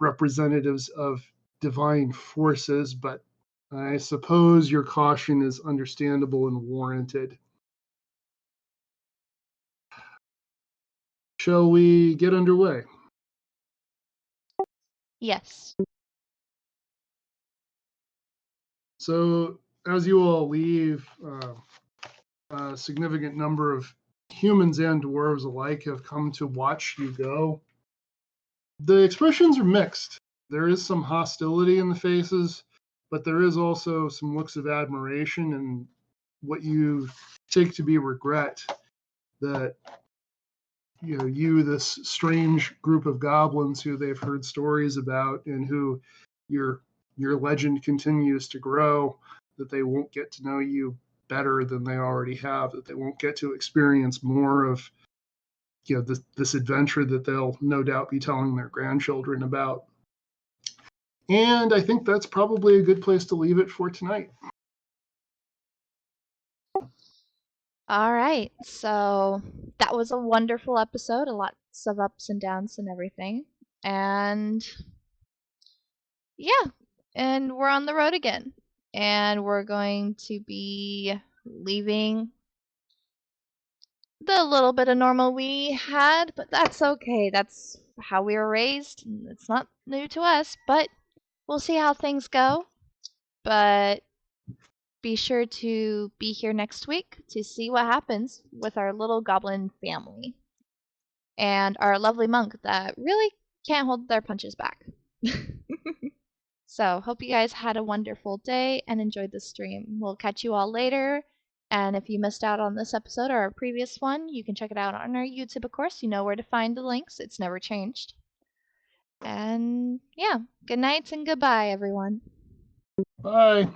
representatives of divine forces, but I suppose your caution is understandable and warranted. Shall we get underway?
Yes.
So, as you all leave, a significant number of humans and dwarves alike have come to watch you go. The expressions are mixed. There is some hostility in the faces, but there is also some looks of admiration and what you take to be regret that this strange group of goblins who they've heard stories about and who your legend continues to grow, that they won't get to know you better than they already have, that they won't get to experience more of this adventure that they'll no doubt be telling their grandchildren about. And I think that's probably a good place to leave it for tonight.
All right. So that was a wonderful episode. Lots of ups and downs and everything. And yeah, and we're on the road again. And we're going to be leaving the little bit of normal we had, but that's okay. That's how we were raised. It's not new to us, but we'll see how things go. But be sure to be here next week to see what happens with our little goblin family and our lovely monk that really can't hold their punches back. So, hope you guys had a wonderful day and enjoyed the stream. We'll catch you all later. And if you missed out on this episode or our previous one, you can check it out on our YouTube, of course. You know where to find the links, it's never changed. And yeah, good nights and goodbye, everyone.
Bye.